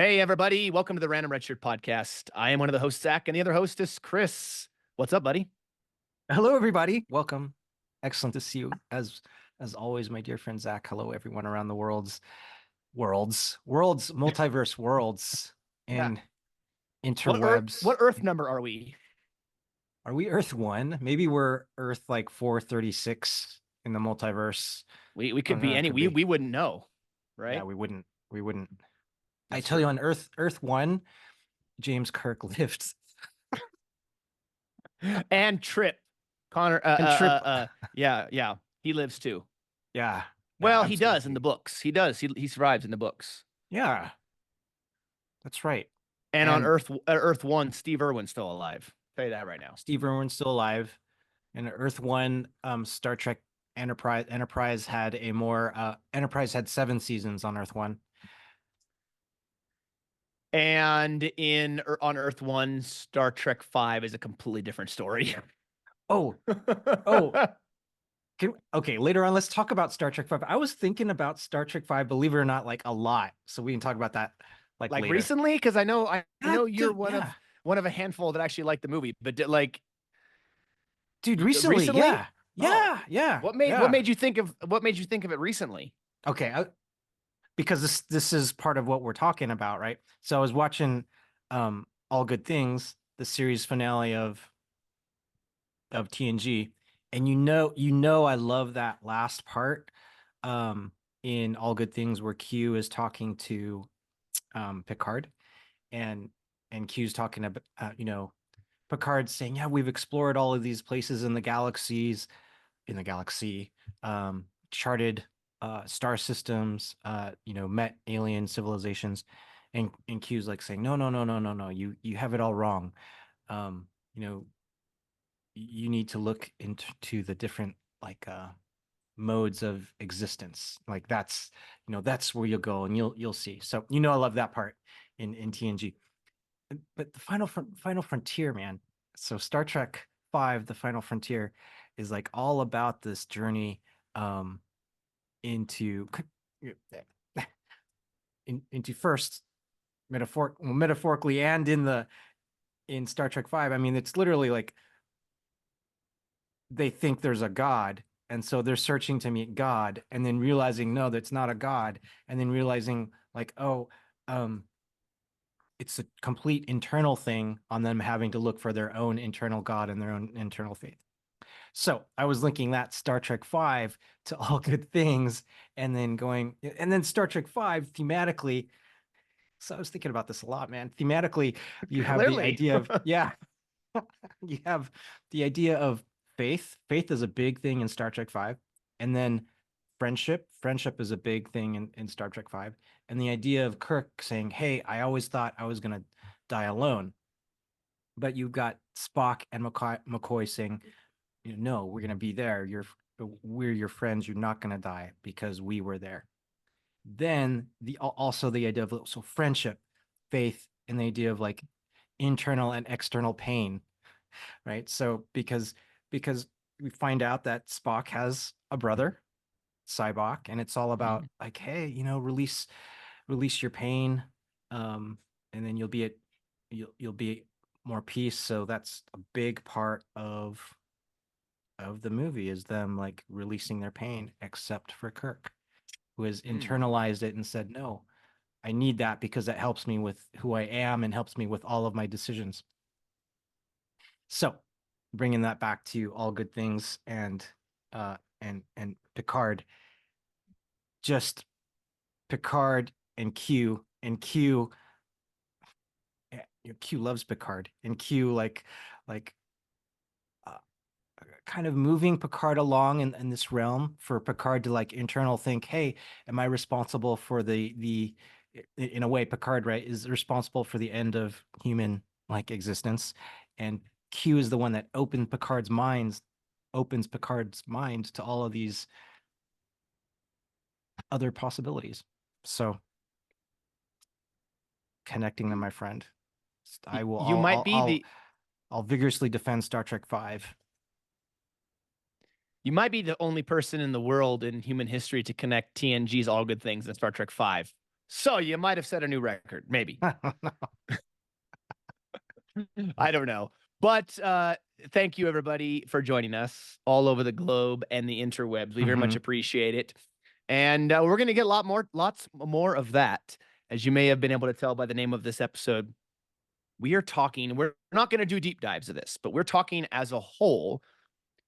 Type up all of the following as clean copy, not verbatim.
Hey, everybody. Welcome to the Random Redshirt podcast. I am one of the hosts, Zach, and the other host is Chris. What's up, buddy? Hello, everybody. Welcome. Excellent to see you. As always, my dear friend Zach. Hello, everyone around the multiverse worlds, Yeah. and What interwebs. Earth number are we? Are we Earth 1? Maybe we're Earth like 436 in the multiverse. We I could don't be know, it any. could We be. we wouldn't know, Yeah, right? we wouldn't. I That's tell you, true. on Earth 1, James Kirk lived. And Trip, Connor. And Trip. Yeah. He lives too. Yeah, yeah, Well, he does in the absolutely. books. He does. He survives in the books. Yeah, that's right. And on And Earth One, Steve Irwin's still alive. Tell you that right now. Steve Irwin's still alive. In Earth One, Star Trek Enterprise had a more Enterprise had 7 seasons on Earth One. And on Earth One, Star Trek Five is a completely different story. Oh, oh, okay. Later on, let's talk about Star Trek Five. I was thinking about Star Trek Five, believe it or not, like a lot. So we can talk about that like Like later. recently, because I know you're Dude, one yeah, of a handful that actually liked the movie, but like dude, recently, recently. yeah, Oh, yeah, yeah, what yeah. made you think of it recently? Okay, because this is part of what we're talking about, right? So I was watching All Good Things, the series finale of TNG, and I love that last part in All Good Things where Q is talking to Picard, and Q's talking about Picard saying, "Yeah, we've explored all of these places in the galaxy, charted star systems, met alien civilizations," and Q's like saying, "No, no, no, no, no, no, you have it all wrong. Um, you know, you need to look into the different like modes of existence. Like that's where you'll go and you'll see." So I love that part in TNG. But the final frontier, man. So Star Trek 5, the final frontier, is like all about this journey um into into first metaphorically, and in Star Trek 5. I mean, it's literally like they think there's a god, and so they're searching to meet God, and then realizing no, that's not a god, and then realizing like, oh, um it's a complete internal thing on them having to look for their own internal god and their own internal faith. So I was linking that Star Trek 5 to All Good Things, and then Star Trek 5 thematically. So I was thinking about this a lot, man. Thematically, you have the Clearly. idea of, yeah, you have the idea of faith. Faith is a big thing in Star Trek 5. And then friendship. Friendship is a big thing in Star Trek 5. And the idea of Kirk saying, "Hey, I always thought I was going to die alone." But you've got Spock and McCoy saying, "No, we're going to be there. We're your friends. You're not going to die because we were there." Then also the idea of so friendship, faith, and the idea of like internal and external pain, right? So because we find out that Spock has a brother, Cybok, and it's all about Mhm. like, hey, release your pain, and then you'll be more peace. So that's a big part of the movie, is them like releasing their pain, except for Kirk, who has Mm. internalized it and said, no, I need that because that helps me with who I am and helps me with all of my decisions. So bringing that back to All Good Things and Picard, just Picard and Q. Q loves Picard, and Q like uh, kind of moving Picard along in this realm for Picard to like internal think, hey, am I responsible for the in a way, Picard, right, is responsible for the end of human like existence, and Q is the one that opens Picard's mind to all of these other possibilities. So connecting them, my friend. I will. You might be I'll vigorously defend Star Trek Five. the only person in the world in human history to connect TNG's All Good Things and Star Trek Five. So you might have set a new record, maybe. I don't know. But thank you, everybody, for joining us all over the globe and the interwebs. We very much Mhm. appreciate it. And we're going to get lots more of that. As you may have been able to tell by the name of this episode, we're not going to do deep dives of this, but we're talking as a whole,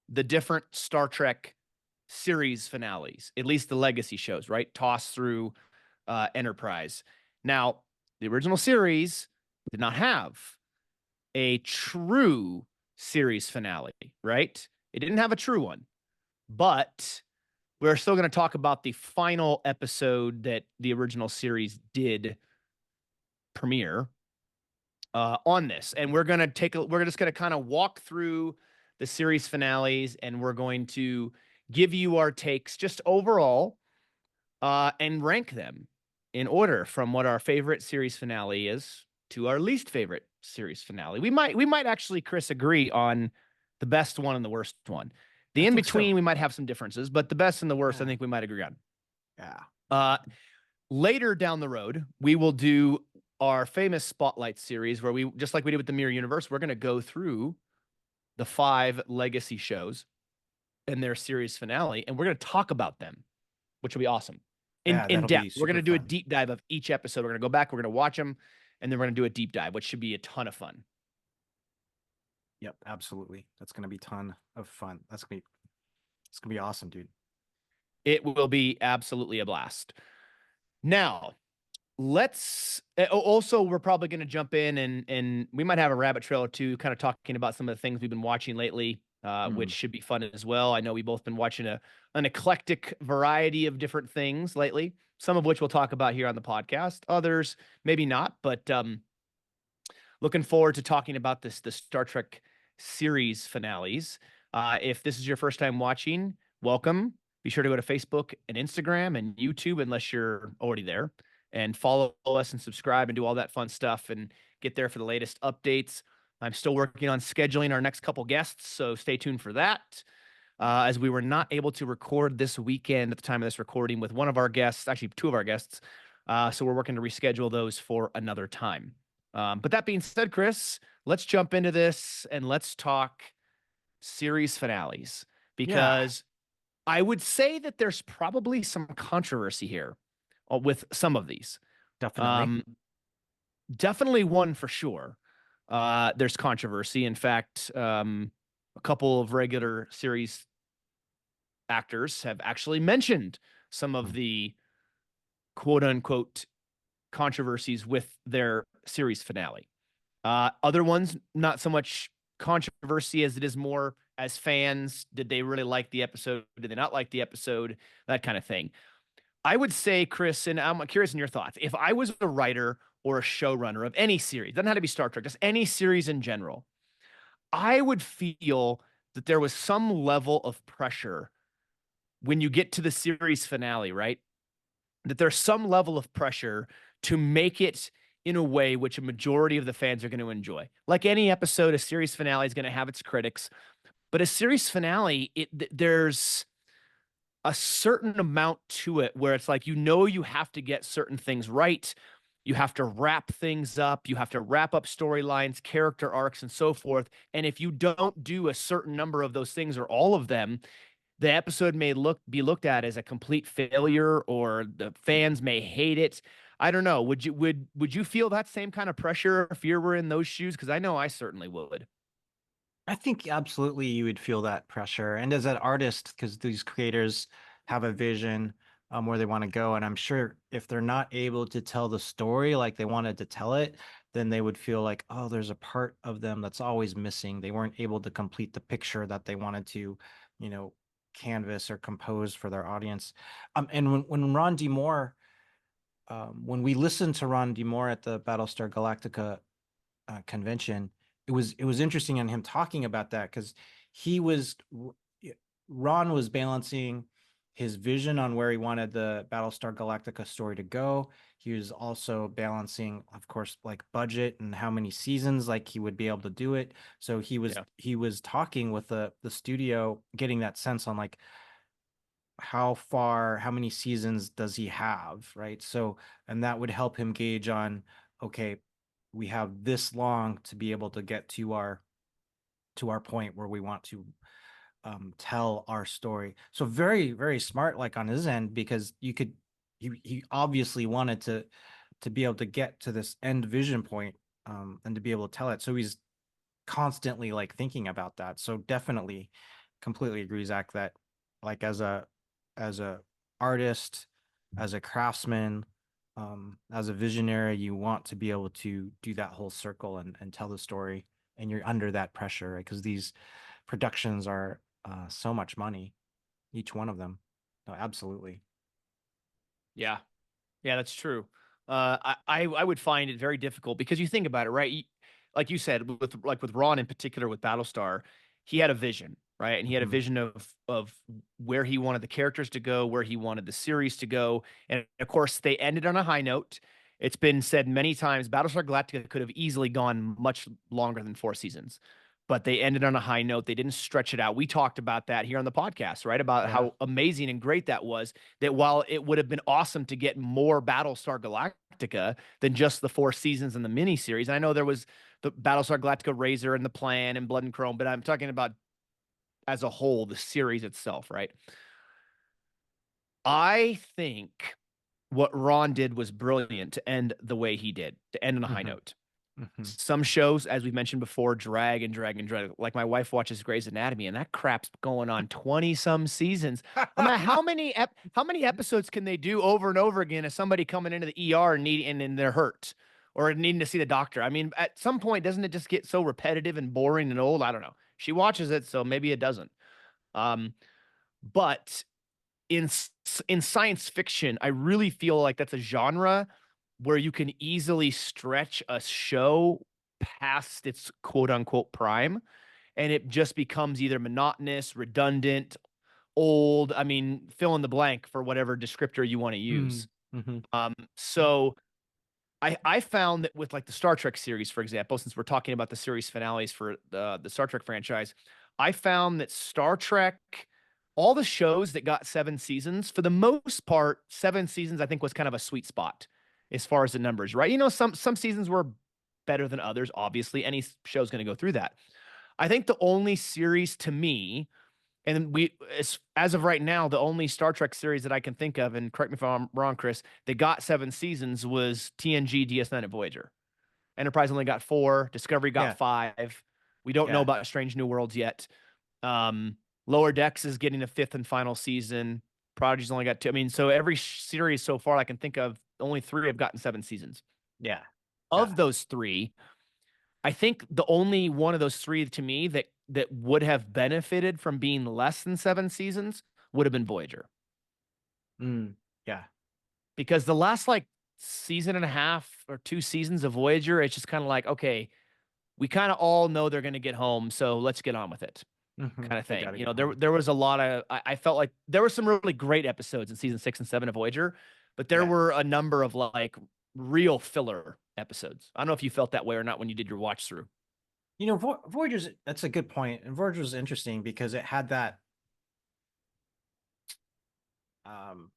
the different Star Trek series finales, at least the legacy shows, right? Toss through Enterprise. Now, the original series did not have a true series finale, right? It didn't have a true one, but we're still going to talk about the final episode that the original series did premiere on this. And we're just going to kind of walk through the series finales and we're going to give you our takes just overall and rank them in order from what our favorite series finale is to our least favorite series finale. We might actually, Chris, agree on the best one and the worst one. I The in think so. between, we might have some differences, but the best and the worst, I Yeah. think we might agree on. Yeah. Uh, Later down the road, we will do our famous Spotlight series where we, just like we did with the Mirror Universe, we're going to go through the 5 legacy shows and their series finale, and we're going to talk about them, which will be awesome. Yeah, In that'll be depth. We're going super to do a fun. deep dive of each episode. We're going to go back, we're going to watch them, and then we're going to do a deep dive, which should be a ton of fun. Yep, absolutely. That's gonna be a ton of fun. It's gonna be awesome, dude. It will be absolutely a blast. Now, let's also we're probably going to jump in and we might have a rabbit trail or two kind of talking about some of the things we've been watching lately, which should be fun as well. I know we've both been watching an eclectic variety of different things lately, some of which we'll talk about here on the podcast, others maybe not, but looking forward to talking about the Star Trek series finales. If this is your first time watching, welcome. Be sure to go to Facebook and Instagram and YouTube unless you're already there, and follow us and subscribe and do all that fun stuff and get there for the latest updates. I'm still working on scheduling our next couple guests, so stay tuned for that. As we were not able to record this weekend at the time of this recording with one of our guests, actually 2 of our guests. So we're working to reschedule those for another time. But that being said, Chris, let's jump into this and let's talk series finales Yeah, because I would say that there's probably some controversy here with some of these. definitely. Um, Definitely one for sure. There's controversy. In fact, a couple of regular series actors have actually mentioned some of Mm. the quote unquote controversies with their series finale. Other ones, not so much controversy as it is more as fans. Did they really like the episode? Did they not like the episode? That kind of thing. I would say, Chris, and I'm curious in your thoughts. If I was a writer or a showrunner of any series, doesn't have to be Star Trek, just any series in general, I would feel that there was some level of pressure when you get to the series finale, right? That there's some level of pressure to make it in a way which a majority of the fans are going to enjoy. Like any episode, a series finale is going to have its critics, but a series finale, there's a certain amount to it where it's like, you have to get certain things right. You have to wrap things up. You have to wrap up storylines, character arcs, and so forth. And if you don't do a certain number of those things or all of them, the episode may be looked at as a complete failure, or the fans may hate it. I don't know. Would you feel that same kind of pressure if you were in those shoes? Because I know I certainly would. I think absolutely you would feel that pressure. And as an artist, because these creators have a vision where they want to go. And I'm sure if they're not able to tell the story like they wanted to tell it, then they would feel like, oh, there's a part of them that's always missing. They weren't able to complete the picture that they wanted to, you know, canvas or compose for their audience. And when Ron D. Moore, when we listened to Ron D. Moore at the Battlestar Galactica convention, it was interesting on him talking about that because he was Ron was balancing his vision on where he wanted the Battlestar Galactica story to go. He was also balancing, of course, like budget and how many seasons like he would be able to do it. So he was Yeah. he was talking with the studio, getting that sense on like how many seasons does he have, right? So, and that would help him gauge on, okay, we have this long to be able to get to our point where we want to tell our story. So very, very smart, like on his end, because he obviously wanted to be able to get to this end vision point, and to be able to tell it. So he's constantly like thinking about that. So definitely completely agree, Zach, that like as a artist, as a craftsman, as a visionary, you want to be able to do that whole circle and tell the story, and you're under that pressure, right? Because these productions are so much money, each one of them. No, absolutely. Yeah. Yeah, that's true. I would find it very difficult because you think about it, right? Like you said, with Ron in particular with Battlestar, he had a vision, right? And he had a Mhm. vision of where he wanted the characters to go, where he wanted the series to go, and of course, they ended on a high note. It's been said many times, Battlestar Galactica could have easily gone much longer than 4 seasons, but they ended on a high note. They didn't stretch it out. We talked about that here on the podcast, right? About Yeah. how amazing and great that was. That while it would have been awesome to get more Battlestar Galactica than just the 4 seasons in the miniseries. I know there was the Battlestar Galactica Razor and the Plan and Blood and Chrome, but I'm talking about as a whole, the series itself, right? I think what Ron did was brilliant to end the way he did, to end on a high Hmm. note. Hmm. Some shows, as we mentioned before, drag and drag and drag. Like my wife watches Grey's Anatomy, and that crap's going on 20 some seasons. I'm like, how many episodes can they do over and over again as somebody coming into the ER and they're hurt or needing to see the doctor? I mean, at some point, doesn't it just get so repetitive and boring and old? I don't know. She watches it, so maybe it doesn't. Um, but in in science fiction, I really feel like that's a genre where you can easily stretch a show past its quote unquote prime and it just becomes either monotonous, redundant, old. I mean, fill in the blank for whatever descriptor you want to use. Mm-hmm. So I found that with like the Star Trek series, for example, since we're talking about the series finales for the Star Trek franchise, I found that Star Trek, all the shows that got 7 seasons, for the most part, 7 seasons I think was kind of a sweet spot as far as the numbers, right? You know, some seasons were better than others. Obviously, any show's going to go through that. I think the only series to me, and as of right now, the only Star Trek series that I can think of, and correct me if I'm wrong, Chris, that got 7 seasons was TNG, DS9, and Voyager. Enterprise only got 4. Discovery got Yeah. 5. We don't know Yeah. about Strange New Worlds yet. Um, Lower Decks is getting a 5th and final season. Prodigy's only got 2. I mean, so every series so far I can think of, only 3 have gotten 7 seasons. Yeah. Of Yeah. those 3, I think the only one of those 3 to me that would have benefited from being less than 7 seasons would have been Voyager. Mm. Yeah. Because the last like season and a half or 2 seasons of Voyager, it's just kind of like, okay, we kind of all know they're going to get home, so let's get on with it, Hmm. kind of They thing. got to You get know, there home. there was a lot of I felt like there were some really great episodes in season 6 and 7 of Voyager, but there Yeah. were a number of like real filler episodes. I don't know if you felt that way or not when you did your watch through. You know, Voyager's, that's a good point. And Voyager's interesting because it had that um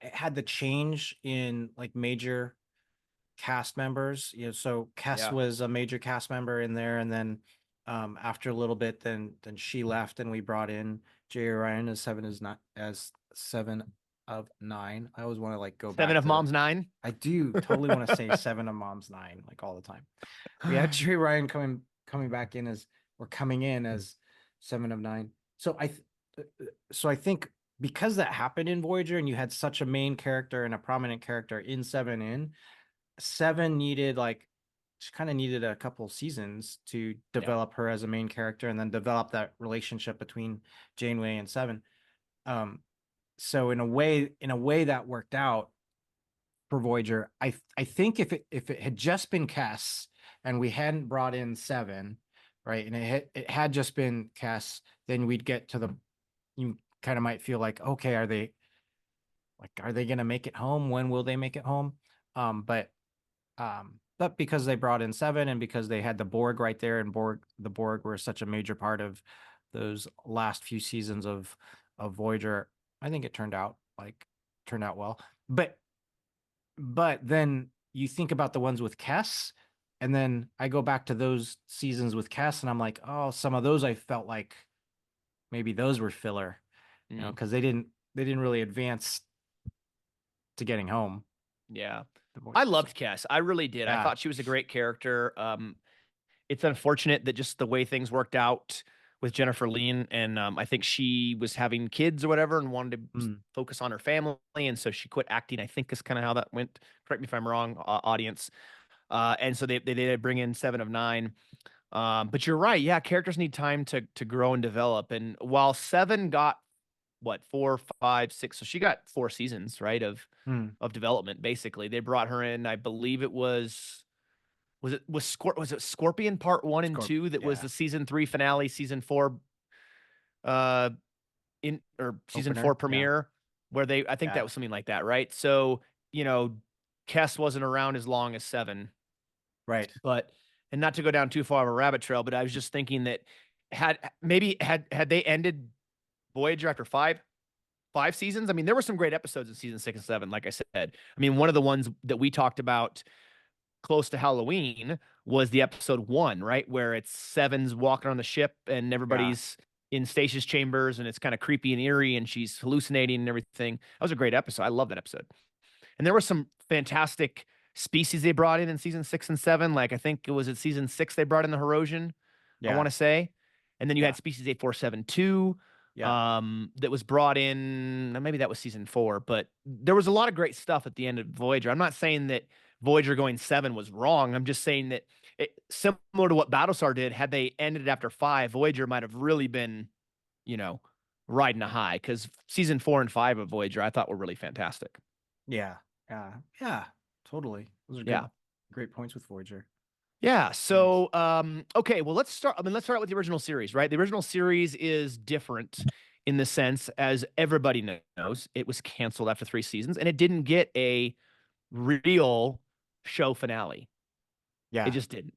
it had the change in like major cast members. You know, so Kess Yeah. was a major cast member in there, and then after a little bit, then she left, and we brought in Jay Ryan as seven of nine. I always want to like go Seven back of to Mom's Nine. I do totally want to say seven of Mom's nine like all the time. We had Jay Ryan coming back in as or coming in as seven of nine. So so I think because that happened in Voyager and you had such a main character and a prominent character in seven needed like she kind of needed a couple seasons to Yeah. develop her as a main character and then develop that relationship between Janeway and Seven. Um, so in a way that worked out for Voyager. I think if it had just been Cass and we hadn't brought in Seven, right, and it had just been Cass, then we'd get to the you kind of might feel like okay, are they gonna make it home? When will they make it home? But because they brought in Seven and because they had the Borg right there, and the Borg were such a major part of those last few seasons of Voyager, I think it turned out well. But then you think about the ones with Kess, and then I go back to those seasons with Kess, and I'm like, oh, some of those I felt like maybe those were filler, Mm, because they didn't really advance to getting home. yeah. The I Voyager. So loved Cass. I really did. I yeah. thought she was a great character. It's unfortunate that just the way things worked out with Jennifer Lean, and I think she was having kids or whatever and wanted to Mm. focus on her family, and so she quit acting. I think is kind of how that went. Correct me if I'm wrong, audience. And so they did bring in Seven of Nine. But you're right. Yeah, characters need time to grow and develop. And while Seven got what 4, 5, 6, so she got 4 seasons, right, Mm. of development. Basically, they brought her in. I believe it was it Scorpion Part One and Scorp. Two that was Yeah. the season 3 finale, season 4 uh in or season 4 Opener. Yeah. premiere, where they I think that Yeah. was something like that, right? So Kess wasn't around as long as Seven, Right. but and not to go down too far of a rabbit trail, but I was just thinking that had they ended Voyager after five seasons. I mean, there were some great episodes in season 6 and 7, like I said. I mean, one of the ones that we talked about close to Halloween was the episode 1, right? Where it's Seven's walking on the ship and Yeah. everybody's in stasis chambers and it's kind of creepy and eerie and she's hallucinating and everything. That was a great episode. I love that episode. And there were some fantastic species they brought in season 6 and 7. Like I think it was in season 6 they brought in the Herosian, I want Yeah. to say. And then you had Yeah. species 8472 Yeah. that was brought in. Maybe that was season 4, but there was a lot of great stuff at the end of Voyager. I'm not saying that Voyager going 7 was wrong. I'm just saying that similar to what Battlestar did, had they ended it after 5, Voyager might have really been, you know, riding a high because season 4 and 5 of Voyager I thought were really fantastic. Yeah. Yeah. Yeah. Totally. Those are Yeah. great points with Voyager. Yeah. Nice. So, okay. Well, let's start. I mean, let's start out with the original series, right? The original series is different in the sense, as everybody knows, it was canceled after 3 seasons, and it didn't get a real show finale. It Yeah. just didn't.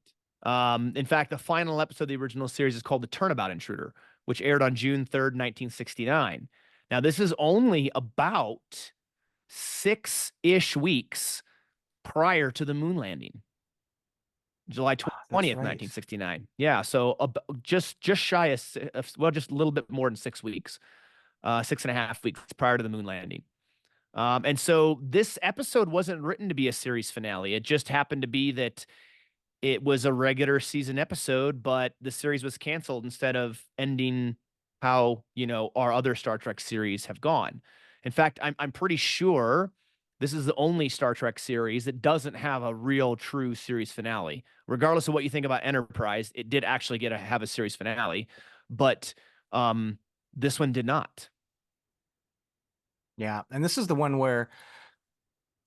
In fact, the final episode of the original series is called "The Turnabout Intruder," which aired on June 3rd, 1969. Now, this is only about 6-ish weeks prior to the moon landing. July Ah, that's 20th, right. 1969. Yeah, so just shy of well, just a little bit more than 6 weeks, 6.5 weeks prior to the moon landing. And so this episode wasn't written to be a series finale. It just happened to be that it was a regular season episode, but the series was canceled instead of ending how, our other Star Trek series have gone. In fact, I'm pretty sure this is the only Star Trek series that doesn't have a real true series finale. Regardless of what you think about Enterprise, it did actually have a series finale, but this one did not. Yeah. And this is the one where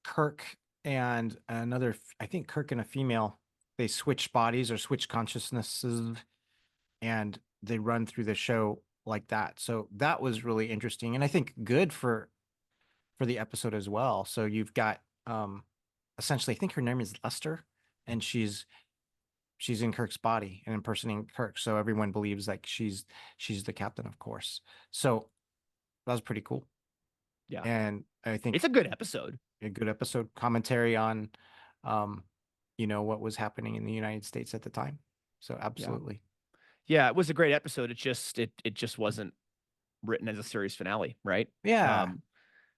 Kirk and I think Kirk and a female, they switch bodies or switch consciousnesses, and they run through the show like that. So that was really interesting, and I think good for the episode as well. So you've got essentially, I think her name is Lester, and she's in Kirk's body and impersonating Kirk. So everyone believes like she's the captain, of course. So that was pretty cool. Yeah, And I it's think a good episode. a good episode, commentary on um what was happening in the United States at the time. So Yeah, absolutely. yeah, it was a great episode. It just wasn't written as a series finale, right? Yeah. Um,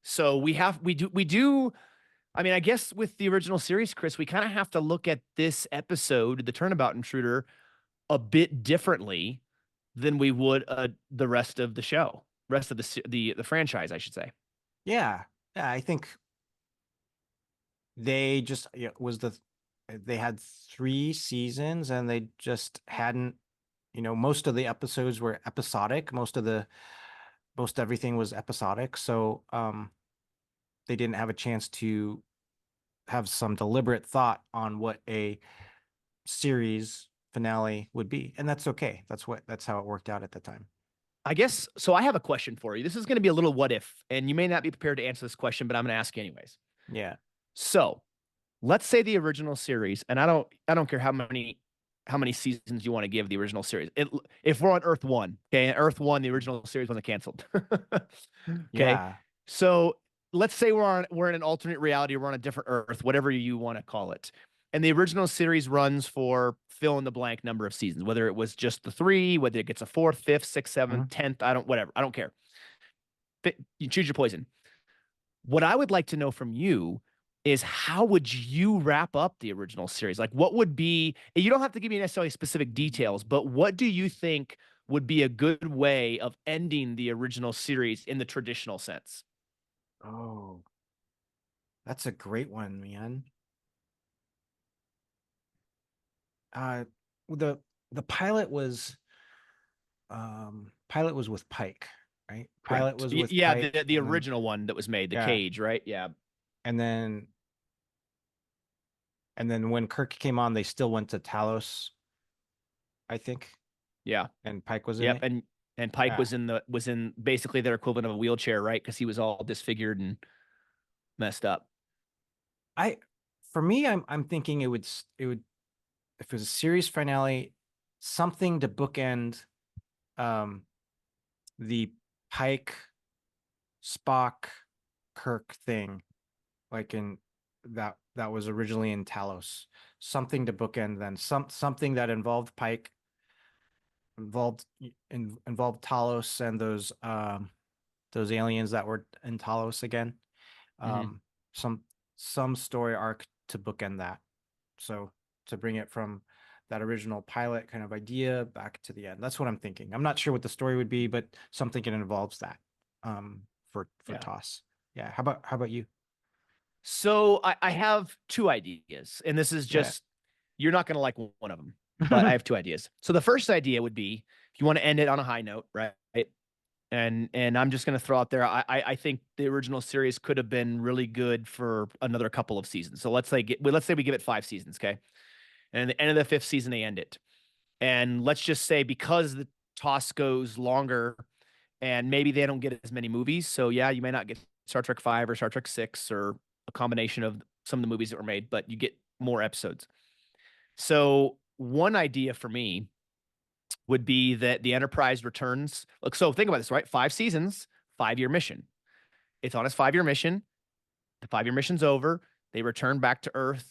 so we do. I mean, I guess with the original series, Chris, we kind of have to look at this episode, the Turnabout Intruder, a bit differently than we would the rest of the franchise, I should say. Yeah. Yeah, I think they just they had 3 seasons, and they just hadn't, most of the episodes were episodic. Most everything was episodic. So they didn't have a chance to have some deliberate thought on what a series finale would be. And that's okay. That's how it worked out at the time. I guess so. I have a question for you. This is going to be a little what if, and you may not be prepared to answer this question, but I'm going to ask you anyways. Yeah. So let's say the original series, and I don't care how many how many seasons you want to give the original series. If we're on Earth 1, okay, Earth 1, the original series wasn't canceled. Okay. Yeah. So let's say we're in an alternate reality, we're on a different Earth, whatever you want to call it. And the original series runs for fill in the blank number of seasons, whether it was just the three, whether it gets a fourth, fifth, sixth, seventh, Mhm. 10th, whatever. I don't care. You choose your poison. What I would like to know from you is how would you wrap up the original series? Like, what would be, you don't have to give me necessarily specific details, but what do you think would be a good way of ending the original series in the traditional sense? Oh, that's a great one, man. Uh, the the pilot was with Pike, right? Pilot Correct. was with Yeah, Pike, the original one that was made, the yeah, cage, right? Yeah. and then when Kirk came on, they still went to Talos, I think, Yeah. and Pike was in Yep. it. And Pike Yeah, was in basically their equivalent of a wheelchair, right? Because he was all disfigured and messed up. I for me, I'm thinking it would if it was a series finale, something to bookend um the Pike Spock Kirk thing, like in that was originally in Talos. Something to bookend then. Something that involved Pike, involved Talos and those aliens that were in Talos again. Hmm. Um some some story arc to bookend that. So to bring it from that original pilot kind of idea back to the end. That's what I'm thinking. I'm not sure what the story would be, but something that involves that for Yeah. Toss. Yeah. How about you? So I have two ideas, and this is Yeah. just you're not going to like one of them, but I have two ideas. So the first idea would be if you want to end it on a high note, right? And I'm just going to throw out there. I think the original series could have been really good for another couple of seasons. So let's say we give it 5 seasons, okay? And at the end of the fifth season, they end it. And let's just say because the toss goes longer, and maybe they don't get as many movies. So yeah, you may not get Star Trek 5 or Star Trek 6 or a combination of some of the movies that were made, but you get more episodes. So one idea for me would be that the Enterprise returns. Look, so think about this, right? 5 seasons, 5 year mission. It's on its 5 year mission. The 5 year mission's over. They return back to Earth.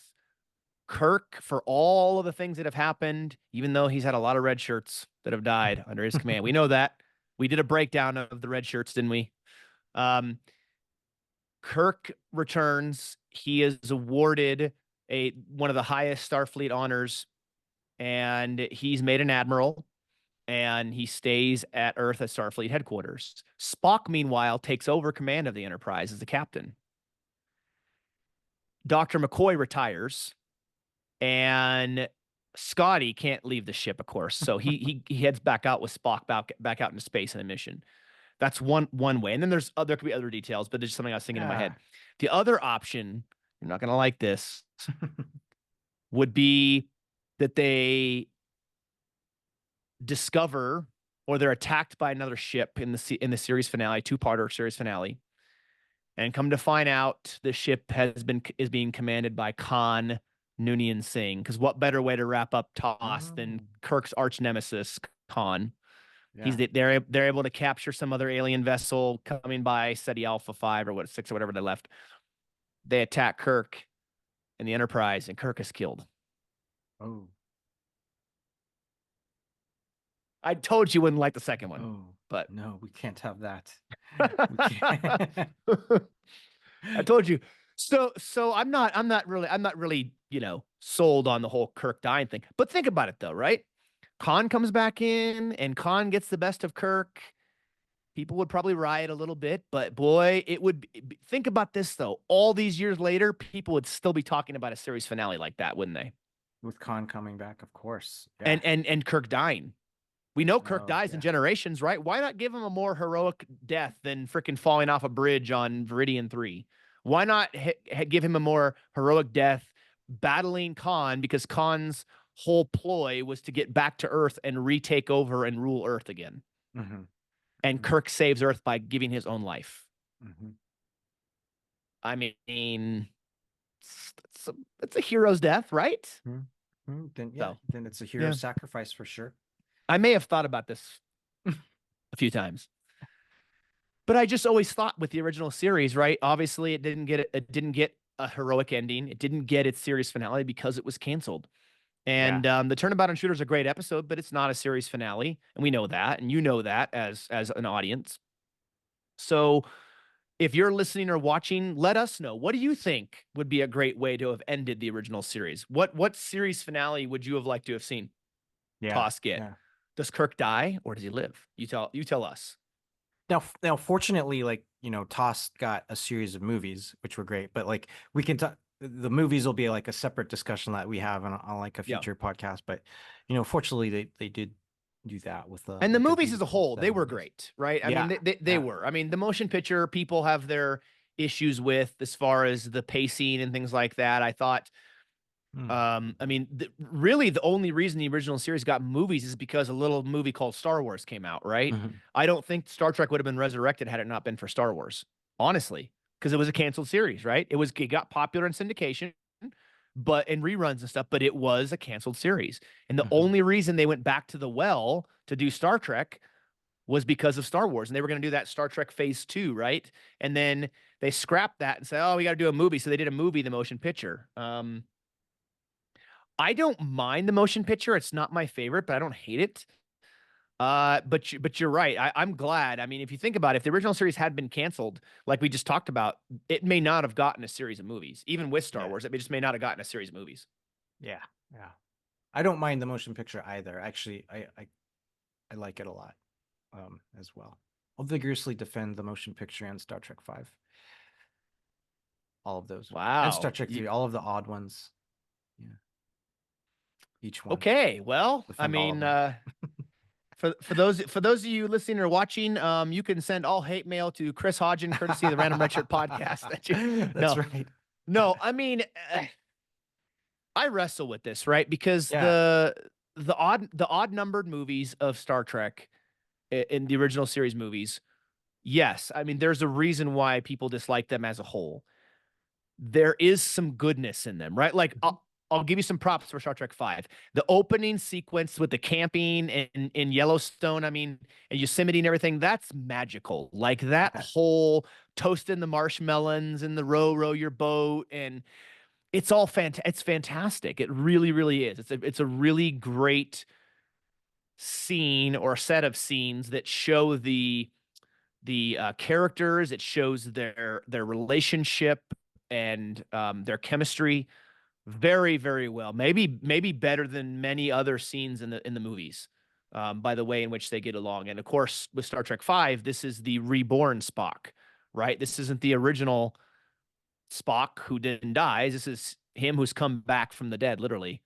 Kirk, for all of the things that have happened, even though he's had a lot of red shirts that have died under his command, we know that. We did a breakdown of the red shirts, didn't we? Um, Kirk returns. He is awarded a one of the highest Starfleet honors, and he's made an admiral. And he stays at Earth at Starfleet headquarters. Spock, meanwhile, takes over command of the Enterprise as the captain. Dr. McCoy retires, and Scotty can't leave the ship, of course. So he heads back out with Spock back out into space in a mission. That's one way. And then there could be other details, but there's just something I was thinking in my Yeah. head. The other option, you're not gonna like this, would be that they discover or they're attacked by another ship in the series finale, two-parter series finale, and come to find out the ship is being commanded by Khan Noonien Singh. Because what better way to wrap up Toss than Oh, Kirk's arch nemesis Khan? yeah. They're able to capture some other alien vessel coming by SETI Alpha 5 or 6 or whatever they left. They attack Kirk and the Enterprise, and Kirk is killed. Oh. I told you wouldn't like the second one, Oh. but No, we can't have that. We can't. I told you. So I'm not really, sold on the whole Kirk dying thing. But think about it though, right? Khan comes back in and Khan gets the best of Kirk. People would probably riot a little bit, but boy, think about this though. All these years later, people would still be talking about a series finale like that, wouldn't they? With Khan coming back, of course. Yeah. And Kirk dying. We know Kirk Oh, dies in yeah. generations, right? Why not give him a more heroic death than freaking falling off a bridge on Viridian 3? Why not give him a more heroic death battling Khan because Khan's whole ploy was to get back to Earth and retake over and rule Earth again. Hmm. And Hmm. Kirk saves Earth by giving his own life. Hmm. I mean, it's a hero's death, right? Then So then it's a hero yeah, sacrifice for sure. I may have thought about this a few times. But I just always thought with the original series, right? Obviously, it didn't get a heroic ending. It didn't get its series finale because it was canceled. Yeah. And the Turnabout Intruder is a great episode, but it's not a series finale, and we know that, and you know that as an audience. So if you're listening or watching, let us know. What do you think would be a great way to have ended the original series? What series finale would you have liked to have seen Yeah. Toss get? Yeah. Does Kirk die or does he live? You tell us. Now, fortunately, like, Toss got a series of movies, which were great, but like we can talk, the movies will be like a separate discussion that we have on like a Yeah. future podcast. But, fortunately they did do that with the And the movies as a beautiful whole, set they of were movies. great, right? I mean, Yeah. they Yeah. were. I mean, the motion picture people have their issues with as far as the pacing and things like that. I thought, Mm. I mean, really the only reason the original series got movies is because a little movie called Star Wars came out, right? Mhm. I don't think Star Trek would have been resurrected had it not been for Star Wars, honestly, because it was a canceled series, right? It got popular in syndication, but in reruns and stuff, but it was a canceled series. And the Mhm. only reason they went back to the well to do Star Trek was because of Star Wars. And they were going to do that Star Trek Phase 2, right? And then they scrapped that and said, oh, we got to do a movie. So they did a movie, the motion picture. I don't mind the motion picture. It's not my favorite, but I don't hate it. But you're right. I'm glad. I mean, if you think about it, if the original series had been canceled, like we just talked about, it may not have gotten a series of movies. Even with Star Yeah. Wars, it just may not have gotten a series of movies. Yeah. Yeah. I don't mind the motion picture either. Actually, I like it a lot, as well. I'll vigorously defend the motion picture and Star Trek 5, all of those, and Star Wow. Trek 3, all of the odd ones. Yeah, each one. Okay. Well, I Defend all of mean, them. for those of you listening or watching, you can send all hate mail to Chris Hodgen, courtesy of the Random Redshirt podcast. That's No, right. no. I mean, I wrestle with this, right? Because Yeah. the odd numbered movies of Star Trek in the original series movies, yes, I mean there's a reason why people dislike them as a whole. There is some goodness in them, right? Like Mhm. I'll give you some props for Star Trek 5. The opening sequence with the camping in Yellowstone, I mean, and Yosemite and everything, that's magical. Like that Yeah. whole toasting the marshmallows and the row your boat, and it's all it's fantastic. It really, really is. It's a really great scene or set of scenes that show the characters. It shows their relationship and their chemistry very, very well. Maybe better than many other scenes in the movies. By the way in which they get along, and of course with Star Trek 5, this is the reborn Spock, right? This isn't the original Spock who didn't die. This is him who's come back from the dead, literally,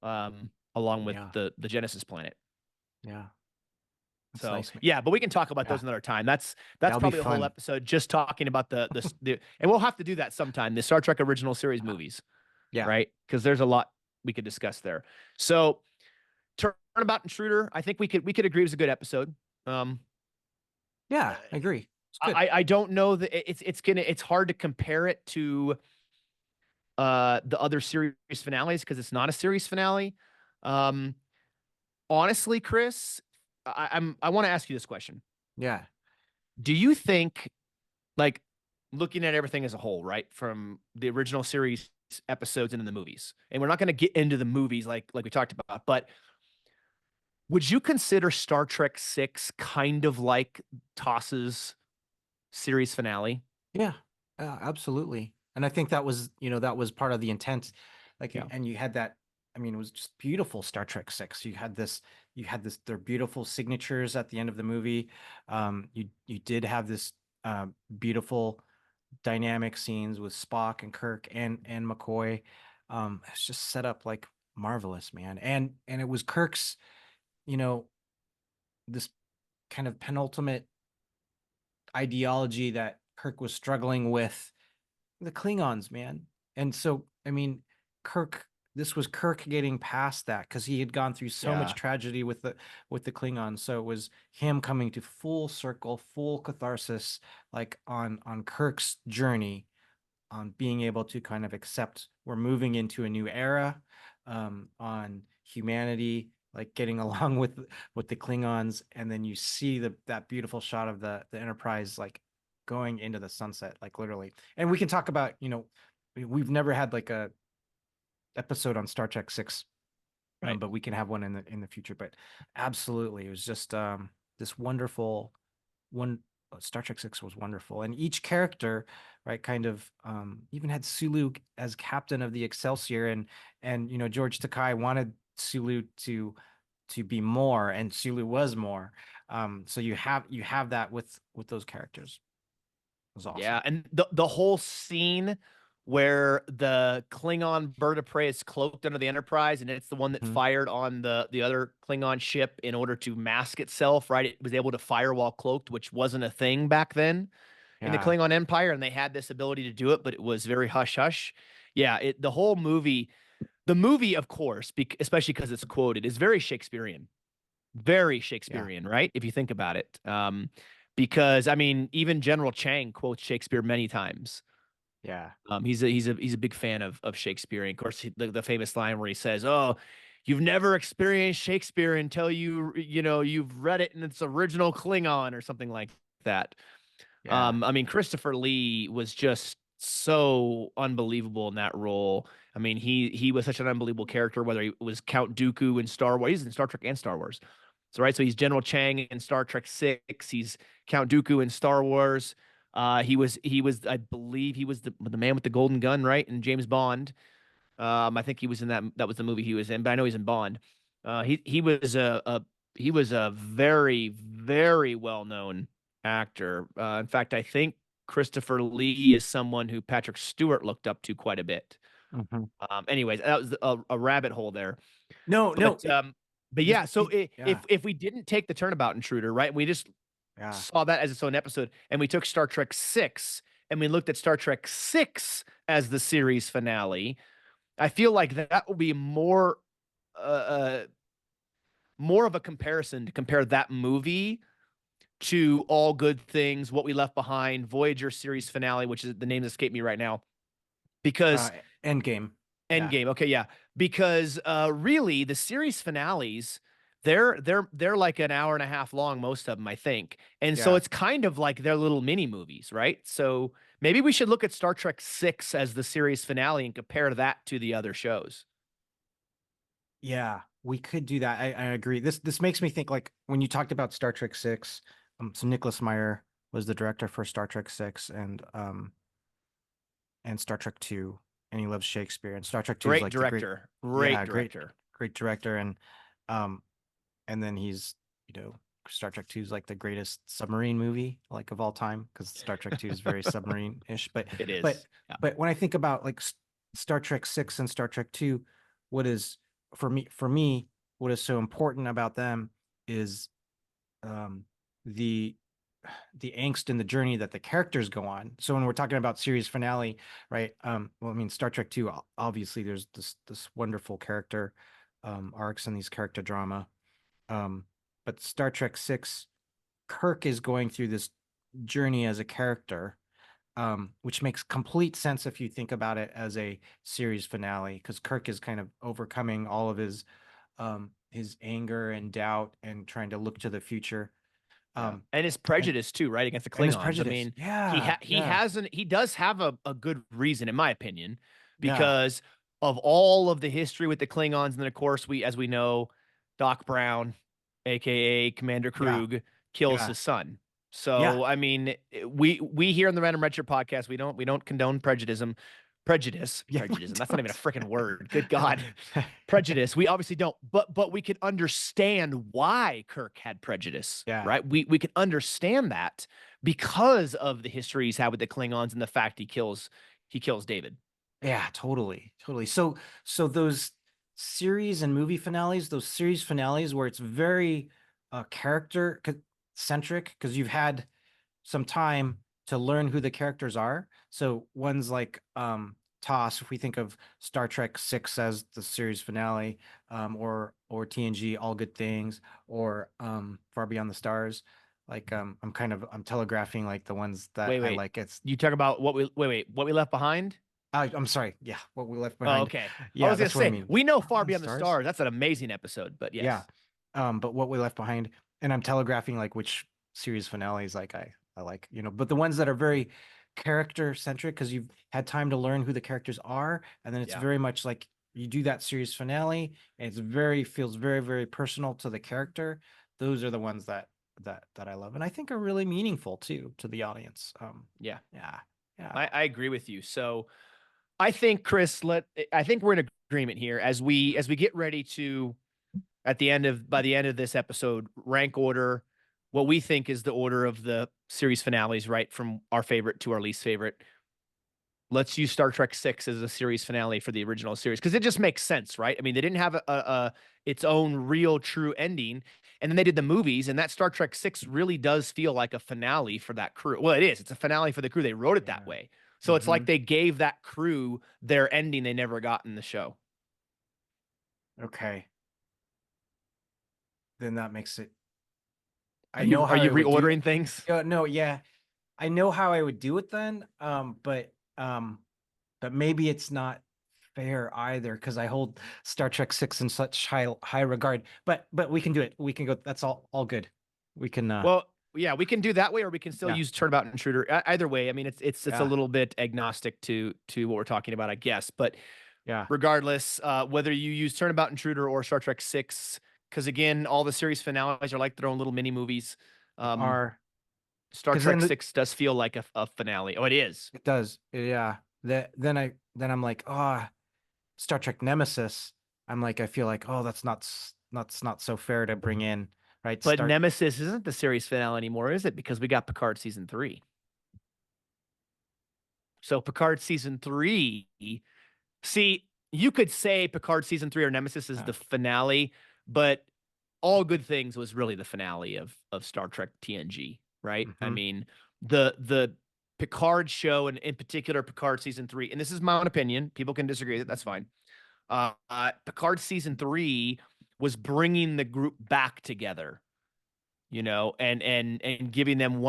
along with Yeah. the Genesis planet. Yeah. That's So nice, man. yeah, but we can talk about Yeah. those another time. That's That'll be probably a whole fun. episode just talking about and we'll have to do that sometime. The Star Trek original series movies, Yeah. right? Because there's a lot we could discuss there. So Turnabout Intruder, I think we could agree it was a good episode. Um, Yeah. I agree. It's good. I don't know that it's hard to compare it to the other series finales because it's not a series finale. Um, honestly, Chris, I want to ask you this question. Yeah. Do you think, like, looking at everything as a whole, right, from the original series episodes into the movies, and we're not going to get into the movies like we talked about, but would you consider Star Trek 6 kind of like Toss's series finale? Yeah. Absolutely. And I think that was part of the intent. Like, Yeah. and you had that. I mean, it was just beautiful Star Trek 6. Their beautiful signatures at the end of the movie. You did have this beautiful dynamic scenes with Spock and Kirk and McCoy. It's just set up like marvelous, man. And it was Kirk's, you know, this kind of penultimate ideology that Kirk was struggling with, the Klingons, man. And so, I mean, Kirk, this was Kirk getting past that because he had gone through so much Yeah. tragedy with the Klingons. So it was him coming to full circle, full catharsis, like on Kirk's journey on being able to kind of accept we're moving into a new era. on humanity, like getting along with the Klingons, and then you see that beautiful shot of the Enterprise like going into the sunset, like literally. And we can talk about, we've never had like a episode on Star Trek 6, Right. but we can have one in the future. But absolutely, it was just this wonderful one. Star Trek 6 was wonderful, and each character, right, kind of even had Sulu as captain of the Excelsior, and George Takei wanted Sulu to be more, and Sulu was more. So you have that with those characters. It was awesome. Yeah, and the whole scene where the Klingon bird of prey is cloaked under the Enterprise, and it's the one that Mhm. fired on the other Klingon ship in order to mask itself, right? It was able to fire while cloaked, which wasn't a thing back then in the Yeah, Klingon Empire, and they had this ability to do it, but it was very hush hush. Yeah, the whole movie, the movie, of course, especially because it's quoted, is very yeah, Shakespearean, right? If you think about it. Because I mean, even General Chang quotes Shakespeare many times. yeah. He's a big fan of Shakespeare. And of course, the famous line where he says, "Oh, you've never experienced Shakespeare until you've read it in its original Klingon or something like that." Yeah. I mean, Christopher Lee was just so unbelievable in that role. I mean, he was such an unbelievable character, whether he was Count Dooku in Star Wars, he's in Star Trek and Star Wars. So right, so he's General Chang in Star Trek 6. He's Count Dooku in Star Wars. He was I believe he was the man with the golden gun, right? In James Bond. I think he was in that was the movie he was in, but I know he's in Bond. He was a very very well known actor. In fact, I think Christopher Lee is someone who Patrick Stewart looked up to quite a bit. Mhm. Anyways, that was a rabbit hole there. No, no. But He's yeah, so he. Yeah, if we didn't take the Turnabout Intruder, right, we just yeah, saw that as its own episode, and we took Star Trek 6 and we looked at Star Trek 6 as the series finale, I feel like that will be more of a comparison to compare that movie to All Good Things, What We Left Behind, Voyager series finale, which is the name that escaped me right now, because Endgame. Yeah, Endgame. Okay, yeah, because really the series finales. They're like an hour and a half long, most of them, I think. And so yeah, it's kind of like their little mini movies, right? So maybe we should look at Star Trek 6 as the series finale and compare that to the other shows. yeah. We could do that. I agree. This makes me think like when you talked about Star Trek 6. So Nicholas Meyer was the director for Star Trek 6 and Star Trek 2, and he loves Shakespeare. And Star Trek 2 is Great like the great, director. Great yeah, great, director. great director. Um, and then he's Star Trek 2 is like the greatest submarine movie like of all time because Star Trek 2 is very submarine-ish. But It but is. Yeah. but when I think about like Star Trek 6 and Star Trek 2, what is for me what is so important about them is um the the angst and the journey that the characters go on. So when we're talking about series finale, right? Well, I mean, Star Trek 2, obviously there's this wonderful character arcs and these character drama. Um, but Star Trek 6, Kirk is going through this journey as a character, which makes complete sense if you think about it as a series finale, because Kirk is kind of overcoming all of his anger and doubt and trying to look to the future. Yeah. Um, And his and prejudice too, right, against the and his Klingons. I prejudice. mean, Yeah, yeah, he does have a good reason, in my opinion, yeah, because of all of the history with the Klingons, and then of course as we know, Doc Brown, aka Commander yeah, Krug, kills yeah, his son. yeah. So I mean, we here in the Random Redshirt podcast, we don't condone Yeah, we prejudice. That's not even a don't. freaking word. Good God. Prejudice. We obviously don't, but we can understand why Kirk had prejudice, Yeah, right? We can understand that because of the history he's had with the Klingons and the fact he kills David. yeah, totally, totally. So those series and movie finales, those series finales where it's very character centric, because you've had some time to learn who the characters are. So ones like TOS, if we think of Star Trek 6 as the series finale, or TNG All Good Things, or Far Beyond the Stars, like I'm telegraphing like the ones that Wait, I wait. like. It's You talk about what we left behind? I'm sorry. Yeah, what we left Oh, behind. okay. I Yeah, was gonna that's what I say mean. we know Far Far Beyond the Beyond the Stars. Stars. That's an amazing episode, but Yeah. yes. But what we left behind, and I'm telegraphing like which series finales like I like, but the ones that are very character centric because you've had time to learn who the characters are, and then it's Yeah. very much like you do that series finale, and feels very, very personal to the character. Those are the ones that I love, and I think are really meaningful too to the audience. Yeah. Yeah, yeah, I agree with you. So I think, Chris, I think we're in agreement here as we get ready to by the end of this episode, rank order what we think is the order of the series finales, right? From our favorite to our least favorite. Let's use Star Trek 6 as a series finale for the original series because it just makes sense, right? I mean, they didn't have its own real true ending, and then they did the movies, and that Star Trek 6 really does feel like a finale for that crew. Well, it is. It's a finale for the crew. They wrote it that yeah. way. So it's Hmm. like they gave that crew their ending they never got in the show. Okay, then that makes it. Are I know you are how you I would do. reordering things? No, yeah, I know how I would do it then. But maybe it's not fair either because I hold Star Trek 6 in such high regard. But we can do it. We can go. That's all good. We can. Well, yeah, we can do that way, or we can still Yeah, use Turnabout Intruder. Either way, I mean, it's a yeah, little bit agnostic to what we're talking about, I guess. But yeah. regardless, whether you use Turnabout Intruder or Star Trek 6, because again, all the series finales are like their own little mini movies. They Um, are Star because Trek then 6 does feel like a finale. Oh, it is. it does. Yeah. Then I'm like, oh, Star Trek Nemesis. I'm like, I feel like, oh, that's not so fair to bring in, right? But Start. Nemesis isn't the series finale anymore, is it? Because we got Picard season 3. So Picard season 3. See, you could say Picard season 3 or Nemesis is Yeah. the finale, but All Good Things was really the finale of Star Trek TNG, right? I Hmm. mean, the Picard show and in particular Picard season 3, and this is my own opinion. People can disagree with it. That's fine. Picard season 3 was bringing the group back together, and giving them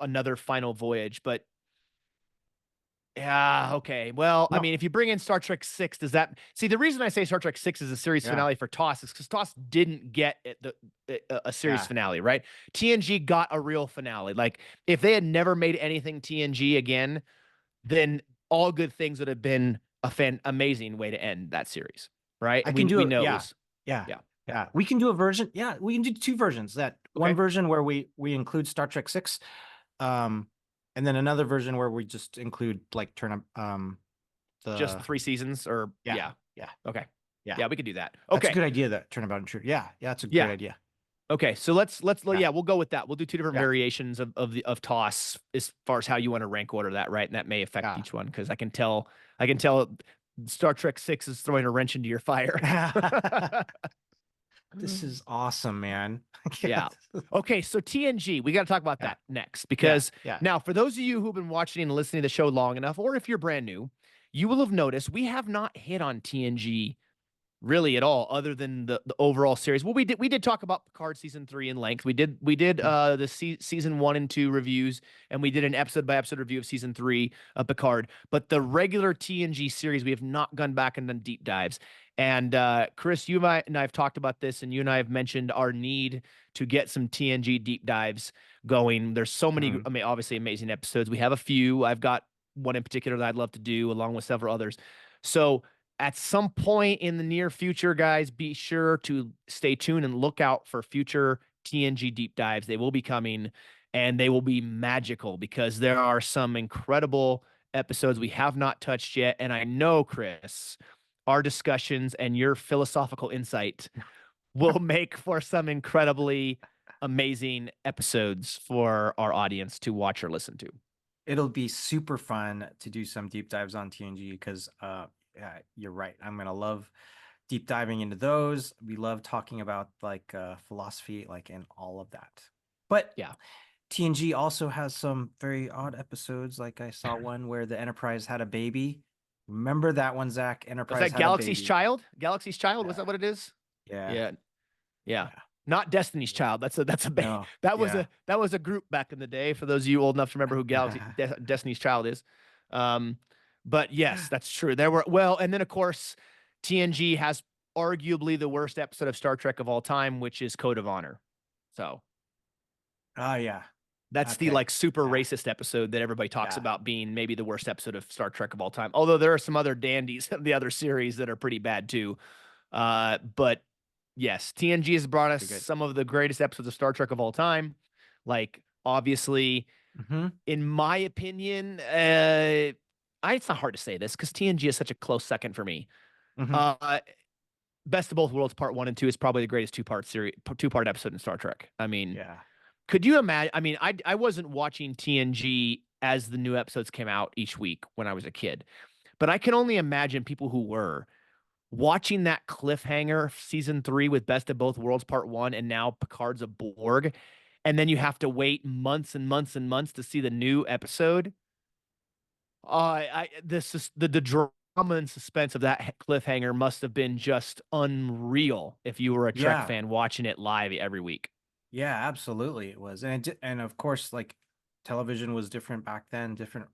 another final voyage. But yeah, okay. Well, I No. mean, if you bring in Star Trek 6, does that see the reason I say Star Trek 6 is a series Yeah. finale for TOS is because TOS didn't get a series Yeah. finale, right? TNG got a real finale. Like if they had never made anything TNG again, then All Good Things would have been amazing way to end that series, right? I And can we do it. know it Yeah. was, Yeah. yeah. Yeah. We can do a version. Yeah, we can do two versions. That one Okay. version where we include Star Trek 6, um, and then another version where we just include like Just the 3 seasons or yeah, yeah. yeah, Okay. yeah. Yeah, we could do that. That's a Okay. good idea, that Turnabout Intruder. Yeah, yeah, that's a great Yeah. idea. Okay, so Yeah, yeah, we'll go with that. We'll do two different yeah, variations of toss as far as how you want to rank order that, right? And that may affect yeah. each one because I can tell Star Trek 6 is throwing a wrench into your fire. This is awesome, man. Yeah, Yeah. Okay, so TNG, we got to talk about yeah, that next yeah, because yeah. now for those of you who've been watching and listening to the show long enough, or if you're brand new, you will have noticed we have not hit on TNG really at all other than the overall series. Well, we did talk about Picard season 3 in length. We did the season 1 and 2 reviews, and we did an episode by episode review of season 3 of Picard. But the regular TNG series, we have not gone back and done deep dives. And Chris, you and I have talked about this, and you and I have mentioned our need to get some TNG deep dives going. There's so many, Mhm. I mean, obviously amazing episodes. We have a few. I've got one in particular that I'd love to do, along with several others. So at some point in the near future, guys, be sure to stay tuned and look out for future TNG deep dives. They will be coming and they will be magical because there are some incredible episodes we have not touched yet. And I know, Chris, our discussions and your philosophical insight will make for some incredibly amazing episodes for our audience to watch or listen to. It'll be super fun to do some deep dives on TNG because yeah, you're right. I'm gonna love deep diving into those. We love talking about like philosophy, like and all of that. But Yeah. TNG also has some very odd episodes. Like I saw one where the Enterprise had a baby. Remember that one, Zach? Was Enterprise that had a Galaxy's baby. Child? Galaxy's Child? Was Yeah, that what it is? yeah, Yeah. Yeah. yeah, Not Destiny's yeah. Child. No, yeah. that was a group back in the day for those of you old enough to remember who Destiny's Child is. Um But yes, that's true. There were, well, and then of course, TNG has arguably the worst episode of Star Trek of all time, which is Code of Honor. So Oh yeah. that's the Okay. like super Yeah. racist episode that everybody talks Yeah. about being maybe the worst episode of Star Trek of all time. Although there are some other dandies of the other series that are pretty bad too. But yes, TNG has brought us Pretty good. some of the greatest episodes of Star Trek of all time. Like obviously, Mm-hmm. in my opinion, it's not hard to say this because TNG is such a close second for me. Mm-hmm. Uh, Best of Both Worlds Part One and Two is probably the greatest two part episode in Star Trek. I mean, Yeah. could you imagine? I mean, I wasn't watching TNG as the new episodes came out each week when I was a kid, but I can only imagine people who were watching that cliffhanger season three with Best of Both Worlds Part One, and now Picard's a Borg, and then you have to wait months and months and months to see the new episode. This is the drama and suspense of that cliffhanger must have been just unreal if you were a Trek Yeah. fan watching it live every week. Yeah, absolutely it was. And of course, like television was different back then, different,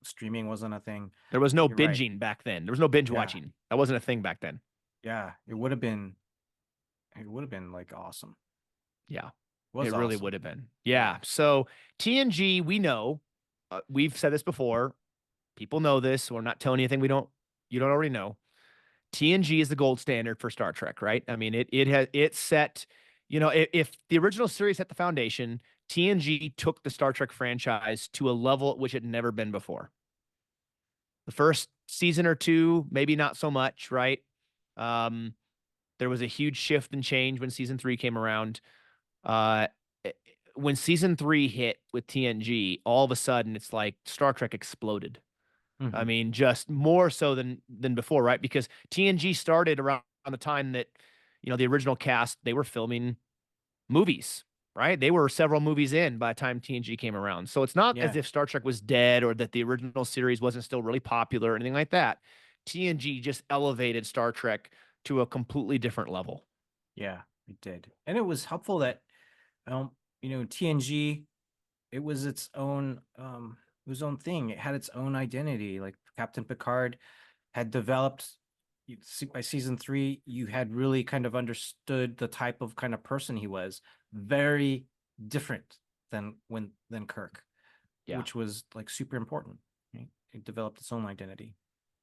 streaming wasn't a thing. There was no You're right. binging back then. There was no binge Yeah. watching. That wasn't a thing back then. Yeah. It would have been like awesome. Yeah, It was it really awesome. would have been. Yeah. Yeah. So TNG, we know, we've said this before. People know this. We're not telling you anything you don't already know. TNG is the gold standard for Star Trek, right? I mean, it set, if the original series set the foundation, TNG took the Star Trek franchise to a level at which it had never been before. The first season or two, maybe not so much, right? Um, there was a huge shift and change when season three came around. Uh, when season three hit with TNG, all of a sudden it's like Star Trek exploded. I Hmm. mean, just more so than before, right? Because TNG started around the time that, the original cast, they were filming movies, right? They were several movies in by the time TNG came around. So it's not as Yeah. if Star Trek was dead or that the original series wasn't still really popular or anything like that. TNG just elevated Star Trek to a completely different level. Yeah, it did. And it was helpful that TNG, it was its own thing. It had its own identity. Like Captain Picard had developed by season three, you had really kind of understood the type of kind of person he was. Very different than Kirk, Yeah. which was like super important. Right? It developed its own identity.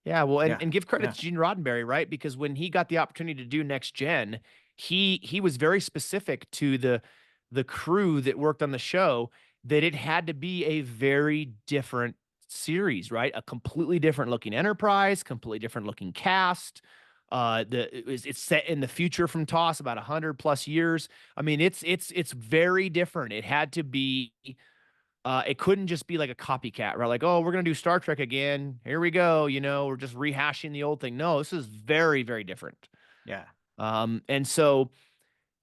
Yeah, well, and, Yeah. and give credit Yeah. to Gene Roddenberry, right? Because when he got the opportunity to do Next Gen, he was very specific to the crew that worked on the show that it had to be a very different series, right? A completely different looking Enterprise, completely different looking cast. It's set in the future from TOS about 100 plus years. I mean, it's very different. It had to be it couldn't just be like a copycat, right? Like, oh, we're gonna do Star Trek again. Here we go. We're just rehashing the old thing. No, this is very, very different. Yeah. And so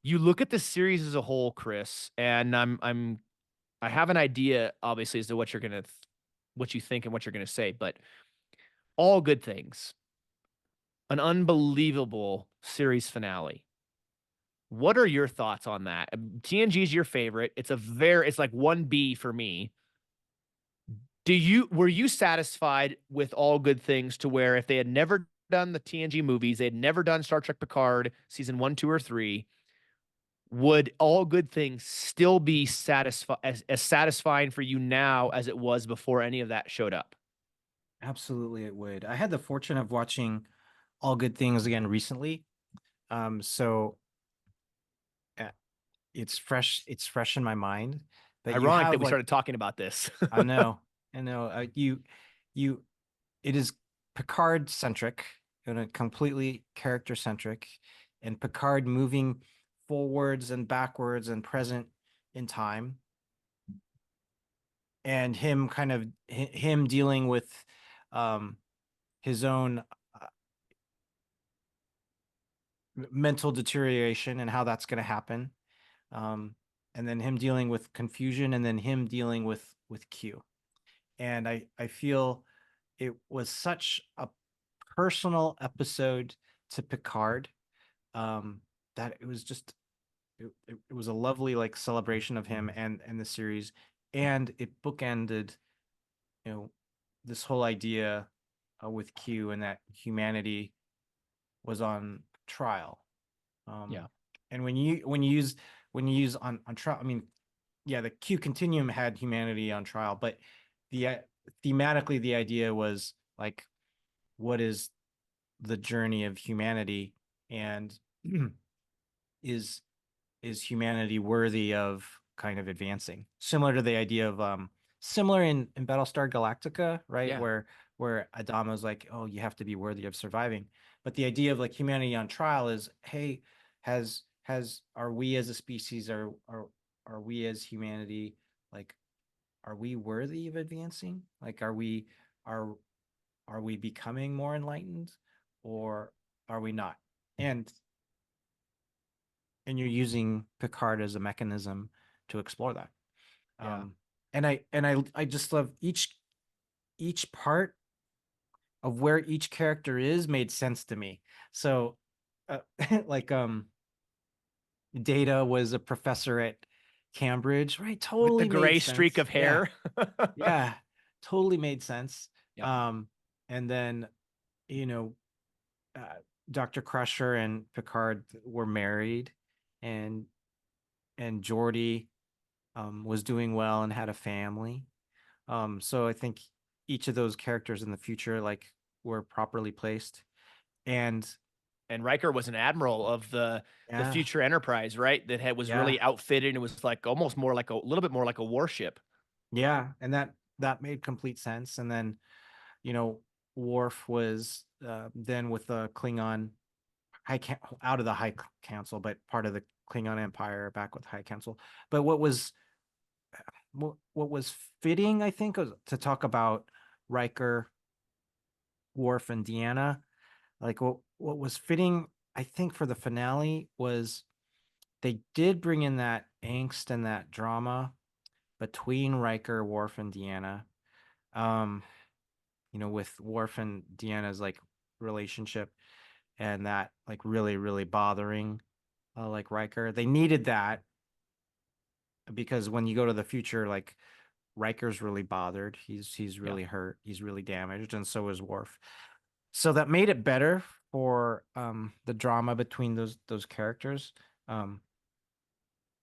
you look at the series as a whole, Chris, and I have an idea, obviously, as to what you think and what you're gonna say, but all good things. An unbelievable series finale. What are your thoughts on that? TNG is your favorite. It's like 1B for me. Were you satisfied with all good things to where if they had never done the TNG movies, they had never done Star Trek Picard season one, two, or three, would all good things still be as satisfying for you now as it was before any of that showed up? Absolutely, it would. I had the fortune of watching All Good Things again recently. So uh, it's fresh in my mind. But you Ironic that have we like started talking about this. I know, I know. You, it is Picard centric and a completely character centric, and Picard moving forwards and backwards and present in time, and him kind of him dealing with um his own mental deterioration and how that's going to happen, um and then him dealing with confusion, and then him dealing with Q. And I feel it was such a personal episode to Picard, um, that it was just it was a lovely like celebration of him and the series, and it bookended, you know, this whole idea with Q and that humanity was on trial. Yeah. And when you use on trial, I mean, yeah, the Q continuum had humanity on trial, but the thematically the idea was like, what is the journey of humanity, and is is humanity worthy of kind of advancing? Similar to the idea of similar in Battlestar Galactica, right? Yeah. Where Adama's like, oh, you have to be worthy of surviving. But the idea of like humanity on trial is, hey, has are we as a species, are we as humanity, like, are we worthy of advancing? Like, are are we becoming more enlightened, or are we not? And and you're using Picard as a mechanism to explore that. Yeah. Um, and I just love each part of where each character is made sense to me. So, uh, like Data was a professor at Cambridge, right? With the Totally made gray streak sense. of Yeah, hair. yeah, totally made sense. Yep. And then you know, uh, Dr. Crusher and Picard were married, and Geordi was doing well and had a family. So I think each of those characters in the future like were properly placed. And And Riker was an admiral of the yeah, future Enterprise, right? That had was yeah, really outfitted and was like almost more like a little bit more like a warship. yeah, and that made complete sense. And then you know, Worf was then with the Klingon out of the High Council, but part of the Klingon Empire, back with High Council. But what was fitting, I think, was to talk about Riker, Worf, and Deanna. Like what was fitting, I think, for the finale was they did bring in that angst and that drama between Riker, Worf, and Deanna. Um, with Worf and Deanna's like relationship, and that like really, really bothering like Riker. They needed that because when you go to the future, like Riker's really bothered. He's Yeah. really hurt. He's really damaged, and so is Worf. So that made it better for the drama between those characters. Um,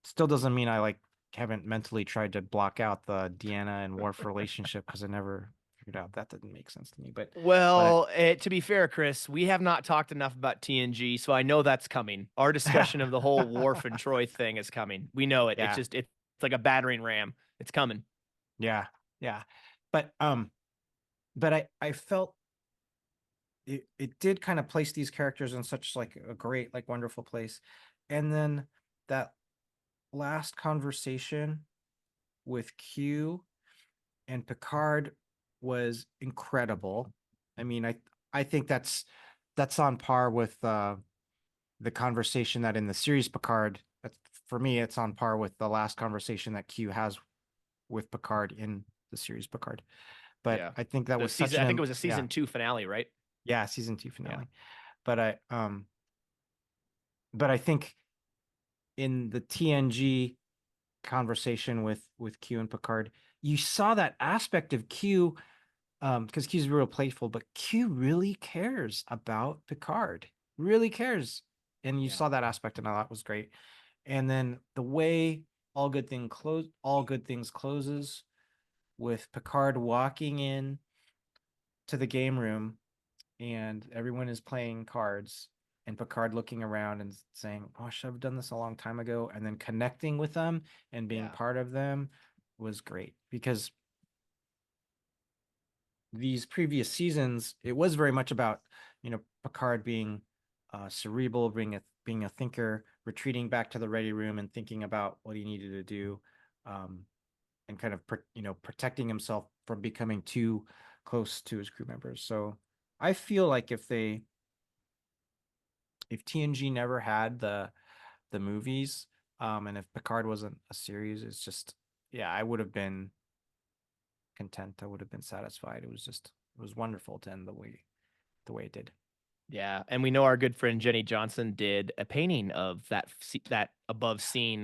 Still doesn't mean I like haven't mentally tried to block out the Deanna and Worf relationship because I never figured out that didn't make sense to me. But Well, to be fair, Chris, we have not talked enough about TNG, so I know that's coming. Our discussion of the whole Worf and Troy thing is coming. We know it. yeah, It's like a battering ram. It's coming. yeah, yeah. But I felt it did kind of place these characters in such like a great, like, wonderful place. And then that last conversation with Q and Picard was incredible. I mean, I think that's on par with the conversation that in the series Picard. For me, it's on par with the last conversation that Q has with Picard in the series Picard. But Yeah. I think that The was such season, I think it an was a yeah, season 2 finale, right? yeah, season 2 Yeah. finale. But I think in the TNG conversation with Q and Picard, you saw that aspect of Q, because Q's real playful, but Q really cares about Picard, really cares. And you Yeah. saw that aspect, and I thought was great. And then the way all good things closes with Picard walking in to the game room, and everyone is playing cards, and Picard looking around and saying, "Oh, I should have done this a long time ago," and then connecting with them and being Yeah. part of them was great. Because these previous seasons, it was very much about Picard being cerebral, being a thinker, retreating back to the ready room and thinking about what he needed to do, um, and kind of protecting himself from becoming too close to his crew members. So I feel like if TNG never had the movies, and if Picard wasn't a series, it's just, yeah, I would have been content. I would have been satisfied. It was wonderful to end the way it did. Yeah, and we know our good friend Jenny Johnson did a painting of that above scene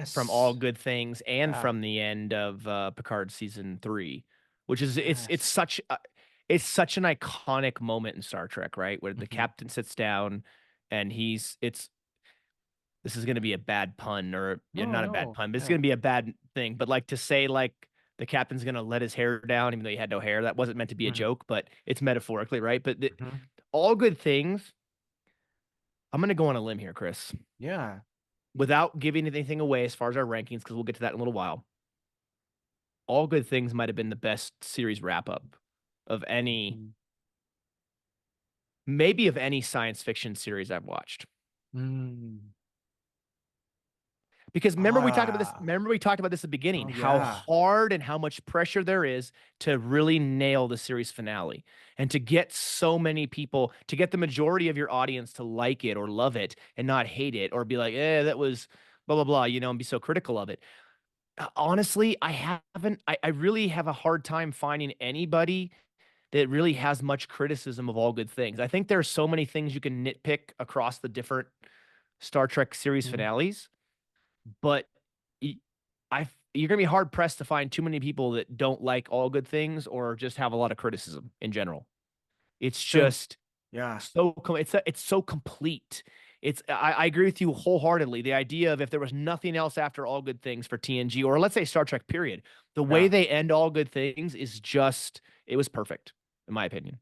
from All Yes. Good Things and Yeah. from the end of Picard season 3. which is Yes. it's such an iconic moment in Star Trek, right? Where the Hmm. captain sits down and it's this is going to be a bad pun or yeah, No, not a bad no. pun, but it's Yeah. going to be a bad thing. But like to say like the captain's going to let his hair down even though he had no hair, that wasn't meant to be a Hmm. joke, but it's metaphorically, right? But Hmm. all good things. I'm going to go on a limb here, Chris, Yeah. without giving anything away as far as our rankings, because we'll get to that in a little while. All good things might have been the best series wrap up of any, Mhm. maybe of any science fiction series I've watched. Mm. Because remember we talked about this. Ah. Remember we talked about this at the beginning, Oh how yeah. hard and how much pressure there is to really nail the series finale, and to get so many people, to get the majority of your audience to like it or love it and not hate it or be like, that was blah blah blah, and be so critical of it. Honestly, I really have a hard time finding anybody that really has much criticism of all good things. I think there's so many things you can nitpick across the different Star Trek series Mhm. finales, but you're gonna be hard pressed to find too many people that don't like all good things or just have a lot of criticism in general. It's Same. just Yeah. it's so complete. I agree with you wholeheartedly. The idea of if there was nothing else after all good things for TNG or let's say Star Trek period, the way Yeah. they end all good things is just it was perfect in my opinion.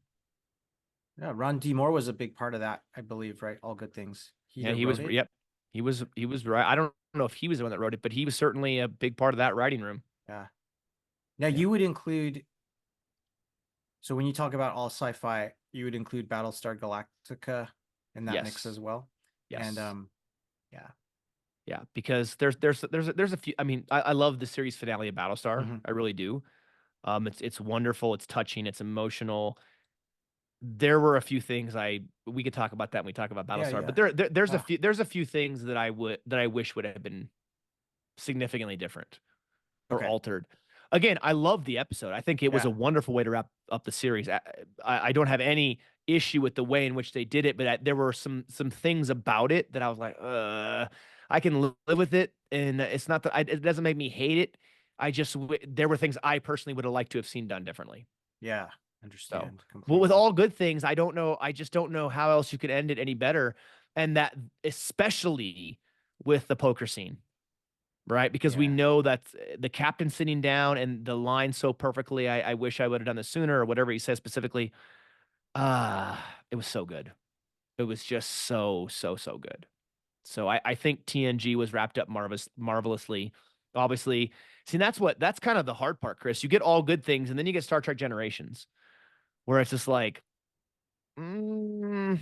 Yeah. Ron D. Moore was a big part of that, I believe, right? All good things. He Yeah, either he was wrote it. yep. He was right. I don't know if he was the one that wrote it, but he was certainly a big part of that writing room. Yeah. Now Yeah. you would include, so when you talk about all sci-fi, you would include Battlestar Galactica in that mix Yes. as well. And Yes. yeah. Yeah, because there's a few. I mean, I love the series finale of Battlestar. Hmm. I really do. It's wonderful. It's touching. It's emotional. There were a few things we could talk about that when we talk about Yeah, Battlestar, but yeah. Ah, there's a few things that I wish would have been significantly different or okay. altered. Again, I love the episode. I think it was a Yeah. wonderful way to wrap up the series. I don't have any issue with the way in which they did it, but there were some things about it that I was like, I can live with it, and it's not that it doesn't make me hate it. There were things I personally would have liked to have seen done differently. Yeah. So, Understand but with completely. all good things, I don't know. I just don't know how else you could end it any better, and that especially with the poker scene, right? Because we Yeah. know that the captain sitting down and the line so perfectly. I wish I would have done this sooner, or whatever he says specifically. It was so good. It was just so good. So I think TNG was wrapped up marvelously. Obviously, see that's kind of the hard part, Chris. You get all good things, and then you get Star Trek Generations, where it's just like, mm,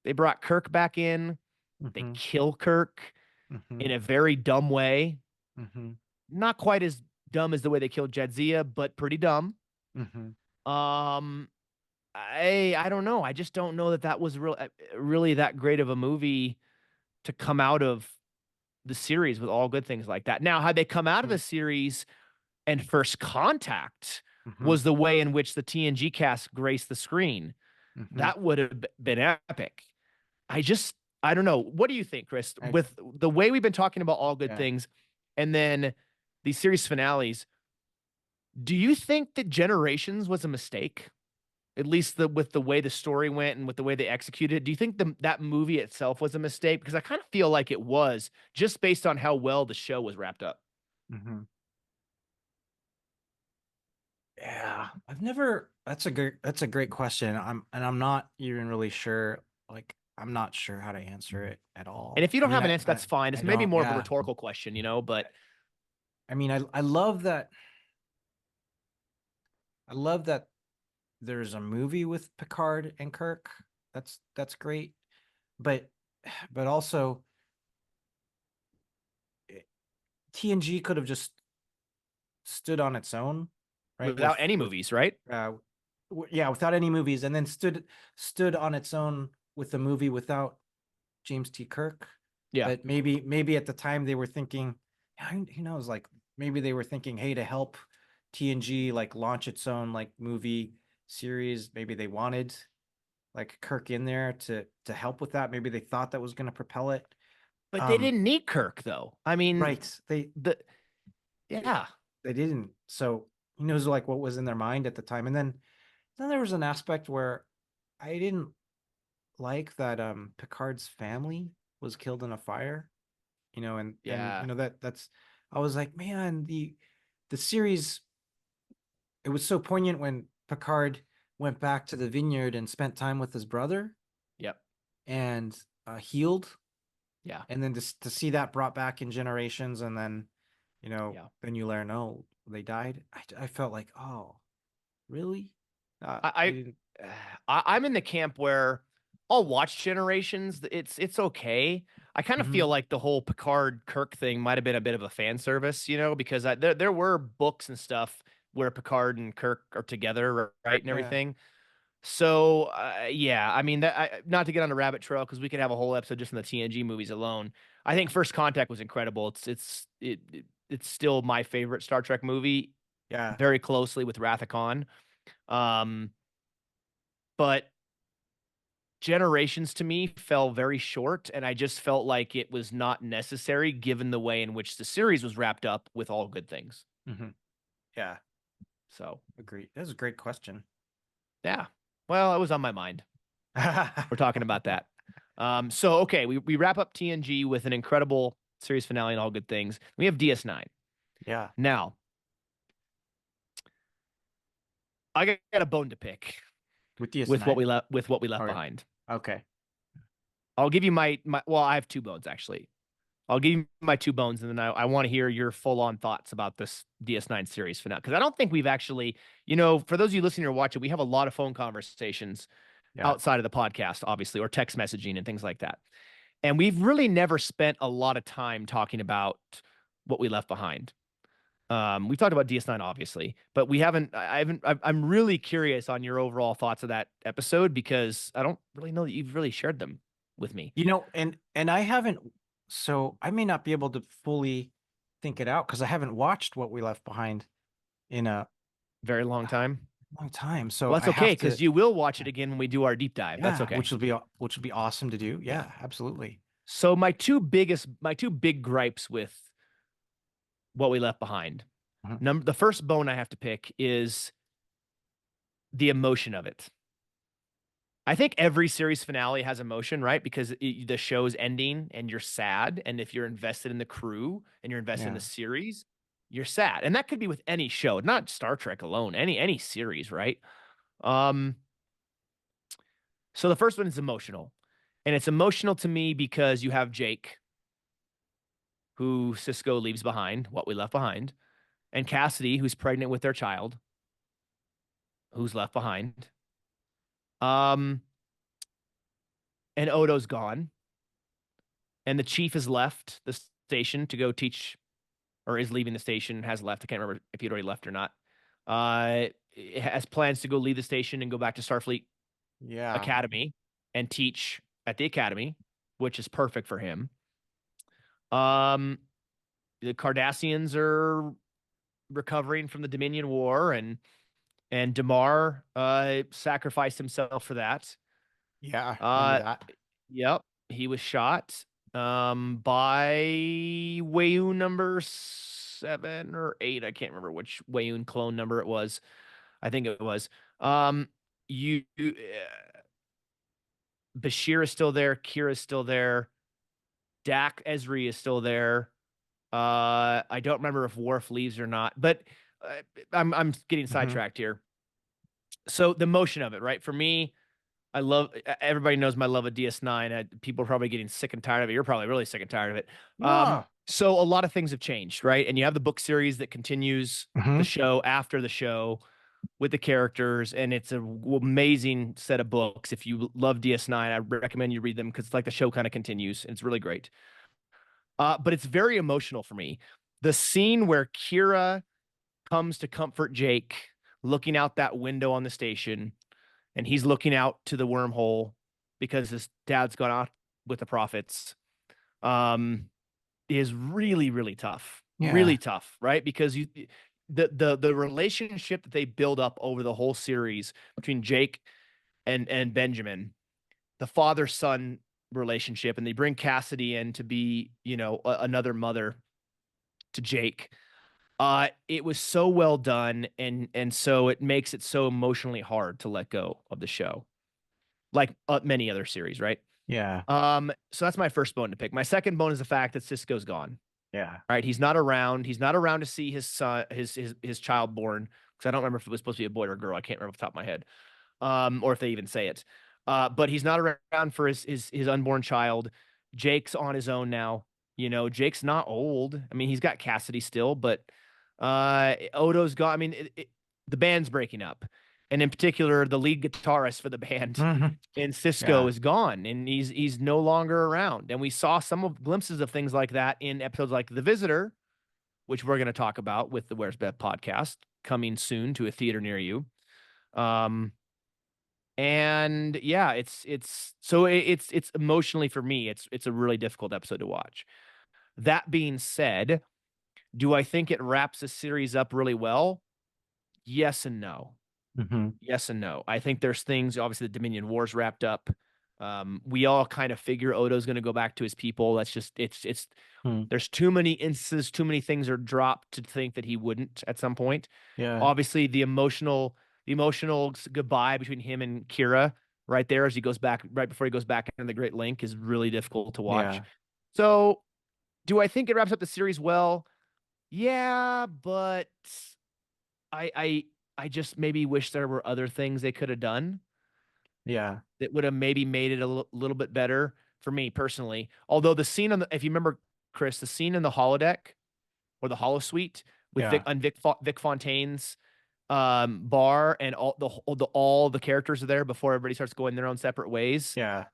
they brought Kirk back in. They Hmm. kill Kirk Hmm. in a very dumb way. Hmm. Not quite as dumb as the way they killed Jadzia, but pretty dumb. Hmm. Um, I don't know. I just don't know that that was really that great of a movie to come out of the series with all good things like that. Now, had they come out of the series and First Contact Hmm. was the way in which the TNG cast graced the screen, Hmm. that would have been epic. I don't know. What do you think, Chris? I, With the way we've been talking about all good yeah. things and then these series finales, do you think that Generations was a mistake? At least with the way the story went and with the way they executed it. Do you think that movie itself was a mistake? Because I kind of feel like it was just based on how well the show was wrapped up. Hmm. Yeah. I've never, that's a great question. I'm not even really sure. Like, I'm not sure how to answer it at And all. if you I don't mean, have an answer, that's fine. I It's maybe don't, more of a yeah. rhetorical question, I, but I mean, I love that there's a movie with Picard and Kirk. That's great. But also eh, TNG could have just stood on its own, right? without any With movies, right? uh yeah, without any movies, and then stood on its own with a movie without James T. Kirk. Yeah. But maybe at the time they were thinking, yeah, who knows, like maybe they were thinking, hey, to help TNG like launch its own like movie series, maybe they wanted like Kirk in there to help with that. Maybe they thought that was going to propel it. But they Um, didn't need Kirk though. I mean, right. They the it, yeah. they didn't. So he knows like what was in their mind at the time. And then there was an aspect where I didn't like that Picard's family was killed in a fire, and Yeah. that's I was like, man, the series, it was so poignant when Picard went back to the vineyard and spent time with his brother Yep. and healed, Yeah. and then to see that brought back in generations, and then Yeah. then you learn, oh, they died. I felt like, oh, really? I I, didn't. I'm in the camp where I'll watch Generations. It's okay. I kind of Mhm. feel like the whole Picard Kirk thing might have been a bit of a fan service, because there were books and stuff where Picard and Kirk are together, right, and Yeah. everything. So yeah, I mean not to get on a rabbit trail because we could have a whole episode just on the TNG movies alone. I think First Contact was incredible. It's still my favorite Star Trek movie, Yeah. very closely with Wrath of Khan. Um, but Generations to me fell very short, and I just felt like it was not necessary given the way in which the series was wrapped up with all good things. Hmm. Yeah. So Agreed. That's a great question. yeah, well, it was on my mind. We're talking about that. So okay, we wrap up TNG with an incredible series finale and all good things. We have DS9 Yeah. now. I got a bone to pick With DS9. with what we left Okay. behind. Okay. I'll give you my well, I have two bones actually. I'll give you my two bones, and then I want to hear your full on thoughts about this DS9 series finale because I don't think we've actually, for those of you listening or watching, we have a lot of phone conversations Yeah. outside of the podcast, obviously, or text messaging and things like that. And we've really never spent a lot of time talking about what we left behind. We've talked about DS9, obviously, but we haven't. I haven't. I'm really curious on your overall thoughts of that episode because I don't really know that you've really shared them with me. And I haven't, so I may not be able to fully think it out because I haven't watched What We Left Behind in a Very long time. long time. So Well, I that's okay have because to, you will watch it again when we do our deep dive. That's yeah, okay. which will be awesome to do. Yeah. Yeah, absolutely. So my two big gripes with what we left behind. Mhm. The first bone I have to pick is the emotion of it. I think every series finale has emotion, right? Because the show's ending and you're sad. And if you're invested in the crew and you're invested in Yeah. the series, you're sad. And that could be with any show, not Star Trek alone, any series, right? Um, so the first one is emotional. And it's emotional to me because you have Jake, who Cisco leaves behind, what we left behind, and Cassidy, who's pregnant with their child, who's left behind. Um, and Odo's gone, and the chief has left the station to go teach, or is leaving the station, has left. I can't remember if he'd already left or not. Has plans to go leave the station and go back to Starfleet Yeah. Academy and teach at the academy, which is perfect for him. Um, the Cardassians are recovering from the Dominion War, and Damar sacrificed himself for that. Yeah. Remember Uh, that. yep, he was shot by Wayun number 7 or 8. I can't remember which Wayun clone number it was. I think it was. Bashir is still there. Kira is still there. Dak Esri is still there. I don't remember if Worf leaves or not, but uh, I'm getting Hmm. sidetracked here. So the motion of it, right? For me, I love. Everybody knows my love of DS9. People are probably getting sick and tired of it. You're probably really sick and tired of it. No. So a lot of things have changed, right? And you have the book series that continues the Hmm. show after the show with the characters, and it's an amazing set of books. If you love DS9, I recommend you read them because it's like the show kind of continues, and it's really great. But it's very emotional for me. The scene where Kira comes to comfort Jake, looking out that window on the station, and he's looking out to the wormhole because his dad's gone out with the prophets, um, is really, really tough. Yeah. Really tough, right? Because the relationship that they build up over the whole series between Jake and Benjamin, the father son relationship, and they bring Cassidy in to be, another mother to Jake. It was so well done, and so it makes it so emotionally hard to let go of the show, like many other series, right? Yeah. So that's my first bone to pick. My second bone is the fact that Cisco's gone. Yeah. Right, he's not around. He's not around to see his son, his child born. Because I don't remember if it was supposed to be a boy or a girl. I can't remember off the top of my head, or if they even say it. But he's not around for his unborn child. Jake's on his own now. You know, Jake's not old. I mean, he's got Cassidy still, but Odo's gone. I mean, the band's breaking up, and in particular, the lead guitarist for the band Mhm. in Cisco Yeah. is gone, and he's no longer around. And we saw some of glimpses of things like that in episodes like The Visitor, which we're going to talk about with the Where's Beth podcast coming soon to a theater near you. Um, and yeah, it's emotionally for me, it's a really difficult episode to watch. That being said, do I think it wraps the series up really well? Yes and no. Hmm. Yes and no. I think there's things, obviously, the Dominion Wars wrapped up. We all kind of figure Odo's going to go back to his people. That's just, it's, Hmm. there's too many instances, too many things are dropped to think that he wouldn't at some point. Yeah. Obviously, the emotional goodbye between him and Kira right there as he goes back, right before he goes back into the Great Link, is really difficult to watch. Yeah. So, do I think it wraps up the series well? Yeah, but I, I, I just maybe wish there were other things they could have done Yeah. that would have maybe made it a little bit better for me personally. Although the scene on the, if you remember, Chris, the scene in the holodeck or the holo suite with Yeah. Vic Fontaine's bar, and all the characters are there before everybody starts going their own separate ways. Yeah.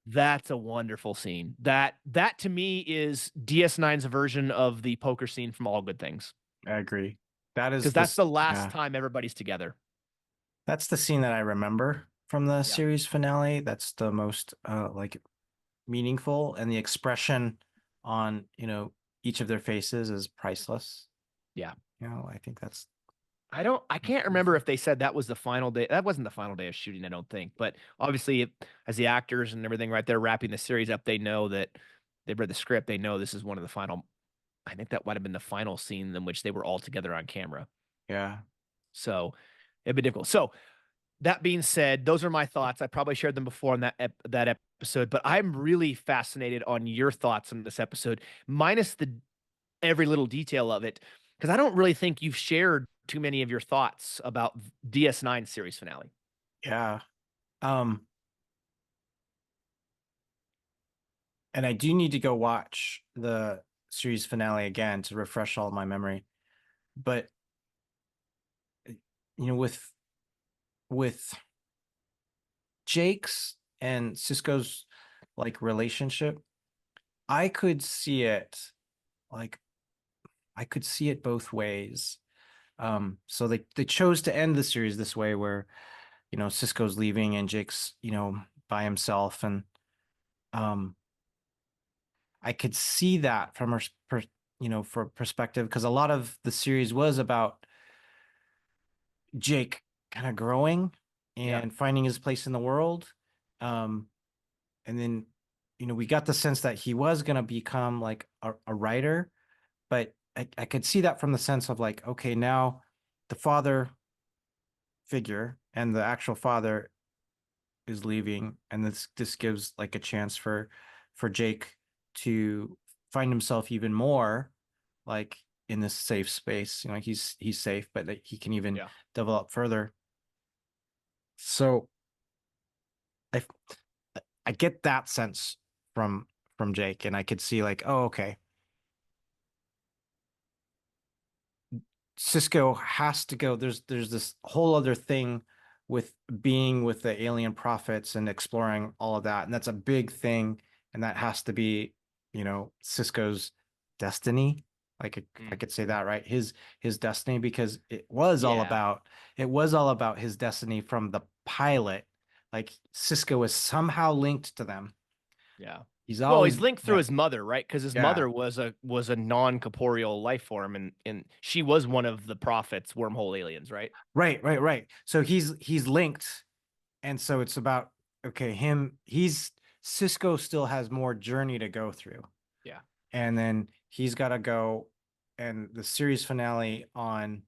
That's a wonderful scene. That to me is DS9's version of the poker scene from All Good Things, I agree. That is because that's this. the last Yeah. time everybody's together. That's the scene that I remember from the Yeah, series finale. That's the most like meaningful, and the expression on, each of their faces is priceless. yeah. I think that's I can't remember if they said that was the final day. That wasn't the final day of shooting, I don't think. But obviously, as the actors and everything right there wrapping the series up, they know that they've read the script. They know this is one of the final. I think that might have been the final scene in which they were all together on camera. yeah. So it'd be difficult. So that being said, those are my thoughts. I probably shared them before in that episode, but I'm really fascinated on your thoughts on this episode, minus the every little detail of it, because I don't really think you've shared too many of your thoughts about DS9 series finale. Yeah. Um, and I do need to go watch the series finale again to refresh all my memory. But with Jake's and Cisco's like relationship, I could see it like I could see it both ways. So they chose to end the series this way, where Cisco's leaving and Jake's by himself, and um I could see that from her for perspective, because a lot of the series was about Jake kind of growing Yeah. and finding his place in the world. Um, and then, we got the sense that he was going to become like a writer, but I could see that from the sense of like, okay, now the father figure and the actual father is leaving, and this gives like a chance for Jake to find himself even more like in this safe space. He's safe, but that he can even Yeah. develop further. So I I get that sense from Jake, and I could see like, oh, okay, Cisco has to go. There's this whole other thing with being with the alien prophets and exploring all of that, and that's a big thing, and that has to be, Cisco's destiny. Like I Mm. could say that, right? His destiny, because Yeah. it was all about his destiny from the pilot. Like Cisco is somehow linked to them. Yeah. He's Well, always he's linked through yeah, his mother, right? Because his yeah. mother was a non-corporeal life form, and she was one of the prophets, wormhole aliens, right? Right, right, right. So he's linked, and so it's about, okay, he's Cisco still has more journey to go through, Yeah. and then he's got to go and the series finale on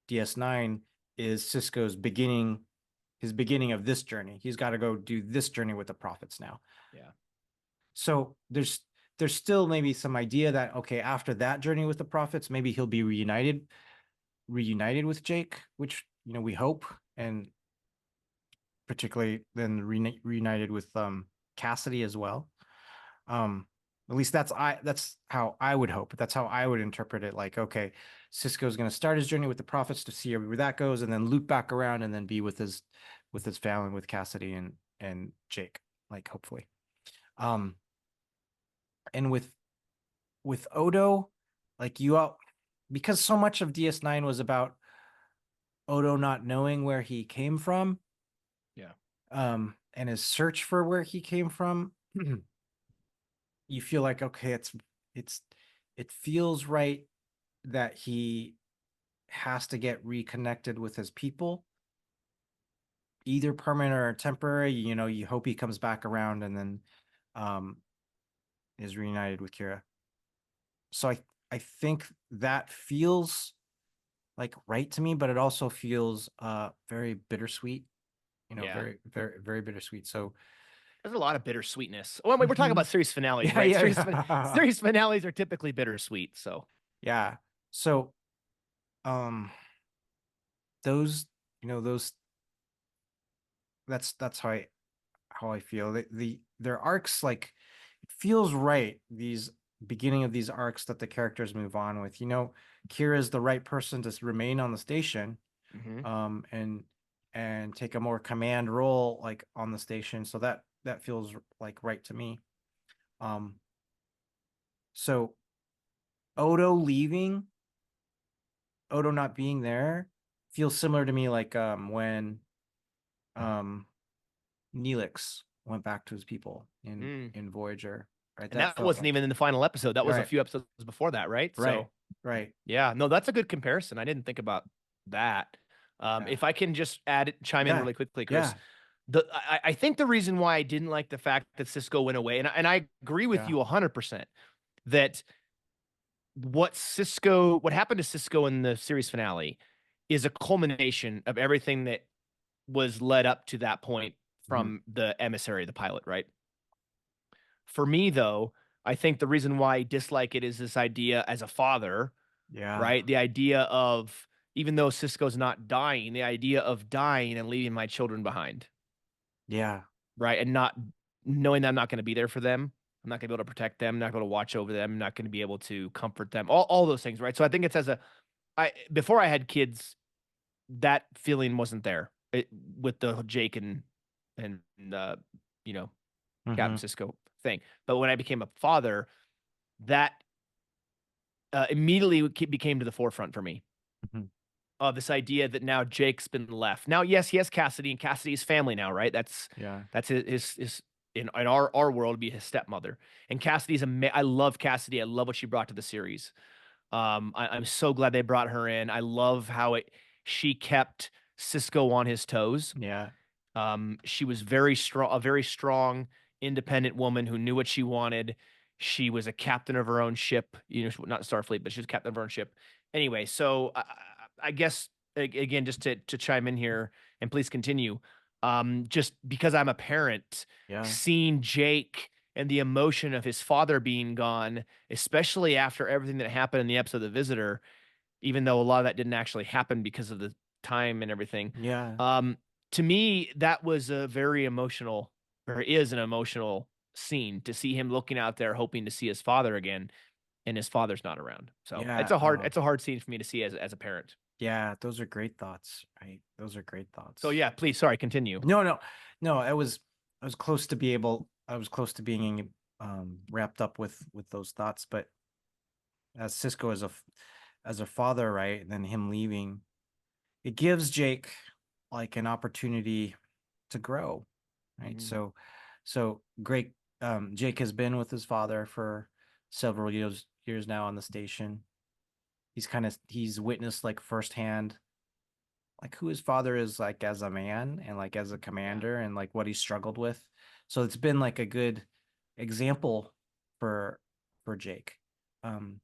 DS9 is Cisco's beginning, his beginning of this journey. He's got to go do this journey with the prophets now. Yeah. So there's still maybe some idea that, okay, after that journey with the prophets, maybe he'll be reunited with Jake, which, you know, we hope, and particularly then reunited with Cassidy as well. At least that's how I would hope. That's how I would interpret it. Like, okay, Cisco's going to start his journey with the prophets to see where that goes, and then loop back around and then be with his family, with Cassidy and Jake, like, hopefully. And with Odo, like, because so much of DS9 was about Odo not knowing where he came from. Yeah. And his search for where he came from. You feel like, okay, it feels right that he has to get reconnected with his people, either permanent or temporary. You know, you hope he comes back around and then is reunited with Kira. So I think that feels like right to me, but it also feels very bittersweet, you know, Yeah. very, very, very bittersweet. So There's a lot of bittersweetness. Oh, wait, we're talking about series finales, yeah, right? yeah. Series finales are typically bittersweet. So Yeah. So um those, you know, those that's how I feel. Their arcs, like, it feels right, these beginning of these arcs that the characters move on with. You know, Kira's the right person to remain on the station, mm-hmm. And take a more command role, like, on the station. So that feels like right to me. So Odo leaving, Odo not being there feels similar to me, like when um Neelix went back to his people in Voyager, right? And That that felt wasn't like, even in the final episode. That was a right, few episodes before that, right? right, So right. yeah, no, that's a good comparison. I didn't think about that. Yeah, If I can just chime in yeah, really quickly, Chris. yeah, I think the reason why I didn't like the fact that Cisco went away, and I agree with yeah, you 100% that what happened to Cisco in the series finale is a culmination of everything that was led up to that point mhm, from the emissary, the pilot, right? For me, though, I think the reason why I dislike it is this idea as a father, yeah, right? The idea of, even though Cisco's not dying, the idea of dying and leaving my children behind, yeah, right? And not knowing that I'm not going to be there for them. I'm not going to be able to protect them, not going to watch over them, not going to be able to comfort them, all those things, right? So I think it's before I had kids, that feeling wasn't there with the Jake and you know, Captain hmm, Cisco thing. But when I became a father, that immediately became to the forefront for me. hmm, This idea that now Jake's been left. Now, yes, he has Cassidy, and Cassidy's family now, right? yeah, That's his in our world, be his stepmother. And Cassidy's I love Cassidy. I love what she brought to the series. I'm so glad they brought her in. I love how she kept Cisco on his toes. yeah, She was very strong, a very strong, independent woman who knew what she wanted. She was a captain of her own ship, you know, not Starfleet, but she was captain of her own ship. Anyway, so I guess again, just to chime in here, and please continue. Just because I'm a parent, yeah, seeing Jake and the emotion of his father being gone, especially after everything that happened in the episode of The Visitor, even though a lot of that didn't actually happen because of the time and everything. yeah, Um, to me, that was a very emotional, or is an emotional scene to see him looking out there, hoping to see his father again, and his father's not around. So yeah. it's a hard scene for me to see as a parent. Yeah, those are great thoughts, right? Those are great So thoughts. yeah, please, sorry, continue. No, no, no. I was close to I was close to being wrapped up with those thoughts, but as Cisco as a father, right? And then him leaving, it gives Jake, like, an opportunity to grow, right? Mm, So great. Jake has been with his father for several years now on the station. He's witnessed, like, firsthand, like, who his father is, like, as a man and, like, as a yeah. commander, and, like, what he struggled with. So it's been, like, a good example for Jake.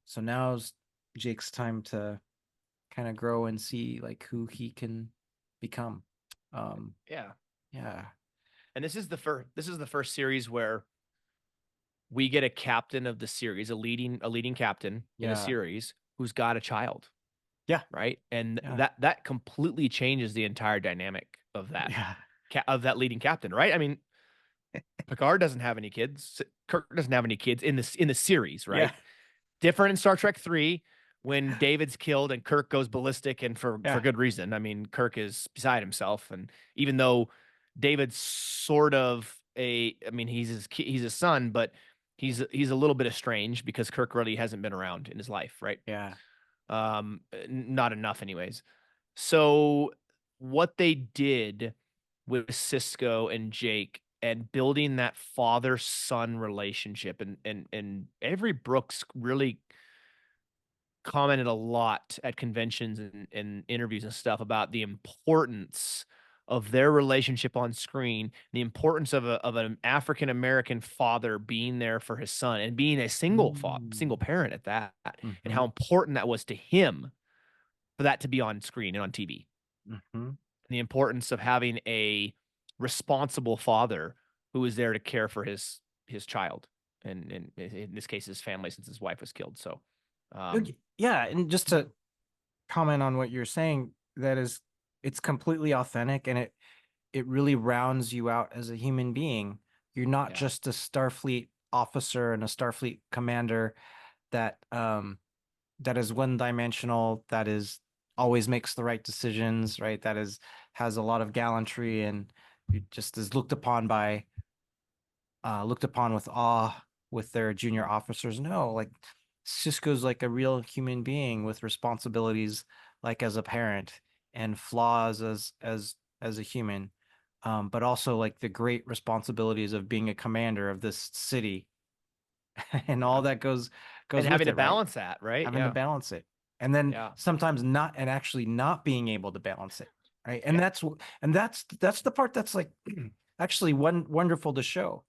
So Jake's time to kind of grow and see like who he can become. Yeah. Yeah. And this is the first series where we get a captain of the series, a leading captain in a Yeah. series who's got a child, Yeah. right? And Yeah. that completely changes the entire dynamic of that Yeah. leading captain, right? I mean, Picard doesn't have any kids. Kirk doesn't have any kids in the series, Yeah. right? Different in Star Trek 3 when David's killed and Kirk goes ballistic and for Yeah. good reason. I mean, Kirk is beside himself, and even though David's sort of I mean, he's his son, but he's a little bit estranged because Kirk really hasn't been around in his life, right? Yeah. Not enough anyways. So what they did with Cisco and Jake and building that father-son relationship, and Avery Brooks really commented a lot at conventions and interviews and stuff about the importance of their relationship on screen, the importance of an African American father being there for his son and being a single Mm. parent at that, and Mm-hmm. how important that was to him for that to be on screen and on TV. Mm-hmm. And the importance of having a responsible father who is there to care for his child, and in this case his family, since his wife was killed. So um Yeah, and just to comment on what you're saying, that is, it's completely authentic, and it really rounds you out as a human being. You're not yeah. just a Starfleet officer and a Starfleet commander that that is one dimensional, that is always makes the right decisions, right? That is has a lot of gallantry and it just is looked upon with awe with their junior officers. No, like Cisco's like a real human being with responsibilities like as a parent and flaws as a human. But also like the great responsibilities of being a commander of this city and all Yeah. that And goes with having to it, right? balance that, right? Having to Yeah. balance it. And then Yeah. sometimes not and actually not being able to balance it. Right. And Yeah. that's the part that's like actually wonderful to show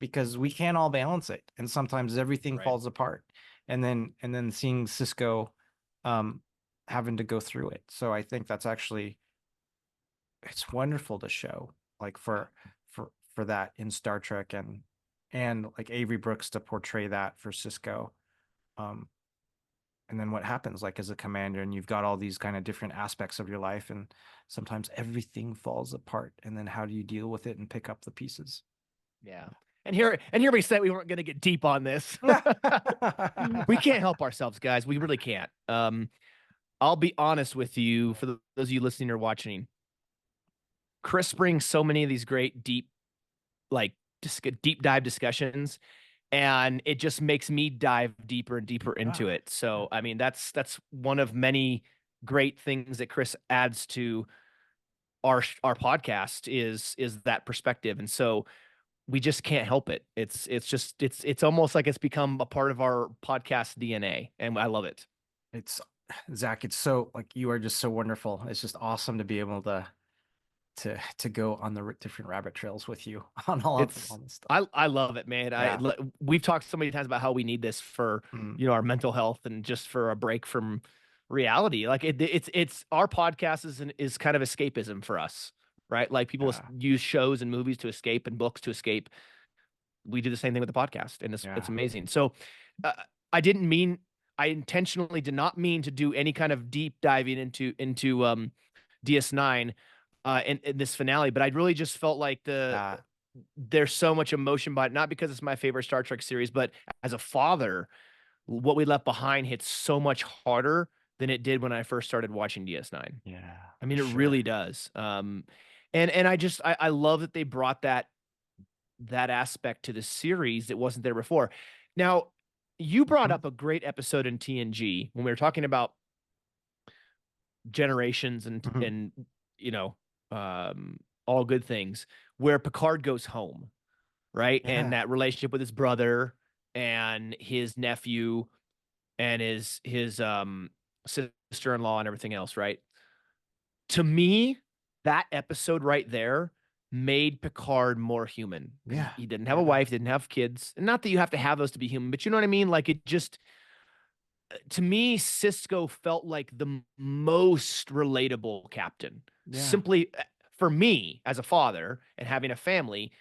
because we can't all balance it. And sometimes everything Right. falls apart. And then seeing Cisco um having to go through it. So I think that's actually it's wonderful to show like Yeah. for that in Star Trek and like Avery Brooks to portray that for Cisco. Um and then what happens like as a commander and you've got all these kind of different aspects of your life and sometimes everything falls apart and then how do you deal with it and pick up the pieces. Yeah. And here we said we weren't going to get deep on this. We can't help ourselves, guys. We really can't. I'll be honest with you, for those of you listening or watching. Chris brings so many of these great like deep dive discussions, and it just makes me dive deeper and deeper into Ah, it. So, I mean, that's one of many great things that Chris adds to our podcast is that perspective. And so we just can't help it. It's almost like it's become a part of our podcast DNA, and I love it. it's Zach, it's so like you are just so wonderful. It's just awesome to be able to go on the different rabbit trails with you on all It's this stuff. I love it, man. Yeah. We've talked so many times about how we need this for, Mm, our mental health and just for a break from reality. Like it's our podcast is kind of escapism for us, right? Like people yeah. use shows and movies to escape and books to escape. We do the same thing with the podcast, and it's Yeah. amazing. So, uh, I didn't mean I intentionally did not mean to do any kind of deep diving into DS9 in this finale, but I really just felt like Yeah. there's so much emotion by it, not because it's my favorite Star Trek series, but as a father, what we left behind hits so much harder than it did when I first started watching DS9. Yeah, I for mean, it sure. really does. And I love that they brought that aspect to the series that wasn't there before. Now, you brought Mhm. up a great episode in TNG when we were talking about generations Mhm. and you know um all good things, where Picard goes home, right? And Yeah. that relationship with his brother and his nephew and his sister-in-law and everything else, right? To me, that episode right there made Picard more human because he, Yeah. he didn't have a Yeah. wife, didn't have kids. And not that you have to have those to be human, but you know what I mean? Like it just to me, Cisco felt like the most relatable captain. Yeah. Simply for me as a father and having a family,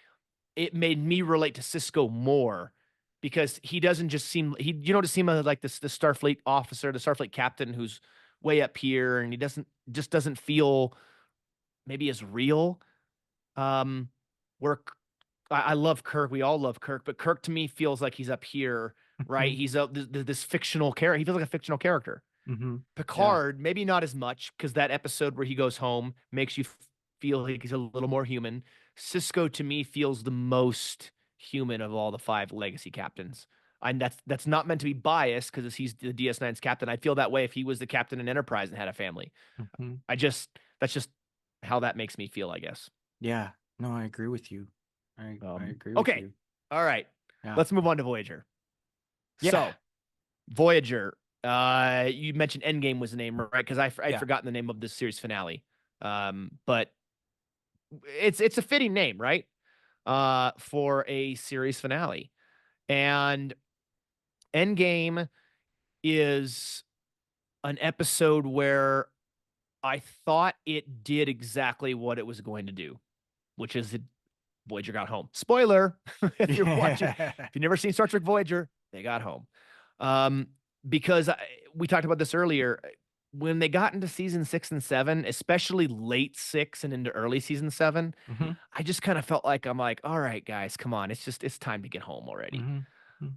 it made me relate to Cisco more because he doesn't just seem you don't just seem like this the Starfleet officer, the Starfleet captain who's way up here, and he doesn't feel maybe as real. Um, where I love Kirk, we all love Kirk, but Kirk to me feels like he's up here, right? Mhm. He's this fictional character. He feels like a fictional character. Mhm. Yeah. Picard, maybe not as much because that episode where he goes home makes you feel like he's a little more human. Cisco to me feels the most human of all the five legacy captains. And that's not meant to be biased because he's the DS9's captain. I feel that way if he was the captain in Enterprise and had a family. Mhm. That's just how that makes me feel, I guess. Yeah. No, I agree with you. I agree with Okay. you. All right. Yeah. Let's move on to Voyager. Yeah. So, Voyager, you mentioned Endgame was the name, right? Because I'd Yeah. forgotten the name of the series finale. But it's a fitting name, right? For a series finale. And Endgame is an episode where I thought it did exactly what it was going to do, which is it Voyager got home. Spoiler, if you're watching, if Yeah. you've never seen Star Trek Voyager, they got home. Um, because we talked about this earlier. When they got into season 6 and 7, especially late 6 and into early season 7, Mhm. I just kind of felt like I'm like, all right, guys, come on. It's time to get home already. Mhm.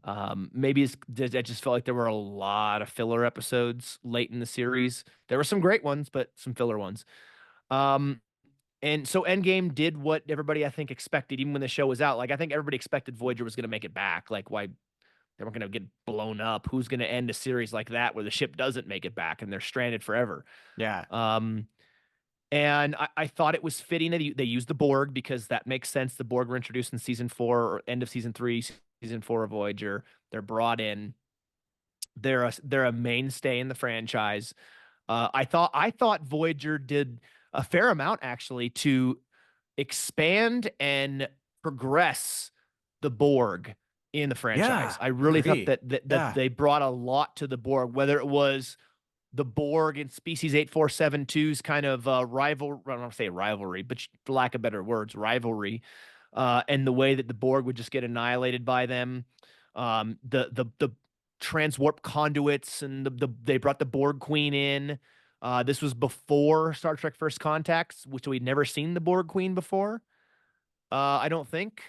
Mhm. Maybe I just felt like there were a lot of filler episodes late in the series. There were some great ones, but some filler ones. Um, and so Endgame did what everybody I think expected, even when the show was out. Like I think everybody expected Voyager was going to make it back. Like why they weren't going to get blown up? Who's going to end a series like that where the ship doesn't make it back and they're stranded forever? Yeah. Um, and I thought it was fitting that they used the Borg because that makes sense. The Borg were introduced in season 4 or end of season 3, season 4 of Voyager. They're brought in. They're a mainstay in the franchise. I thought Voyager did a fair amount actually to expand and progress the Borg in the franchise. Yeah. I really thought Agree. that Yeah. they brought a lot to the Borg, whether it was the Borg and Species 8472's kind of rival, I don't want to say rivalry, but for lack of better words, rivalry, and the way that the Borg would just get annihilated by them. The transwarp conduits and they brought the Borg Queen in. This was before Star Trek First Contacts, which we'd never seen the Borg Queen before. I don't think.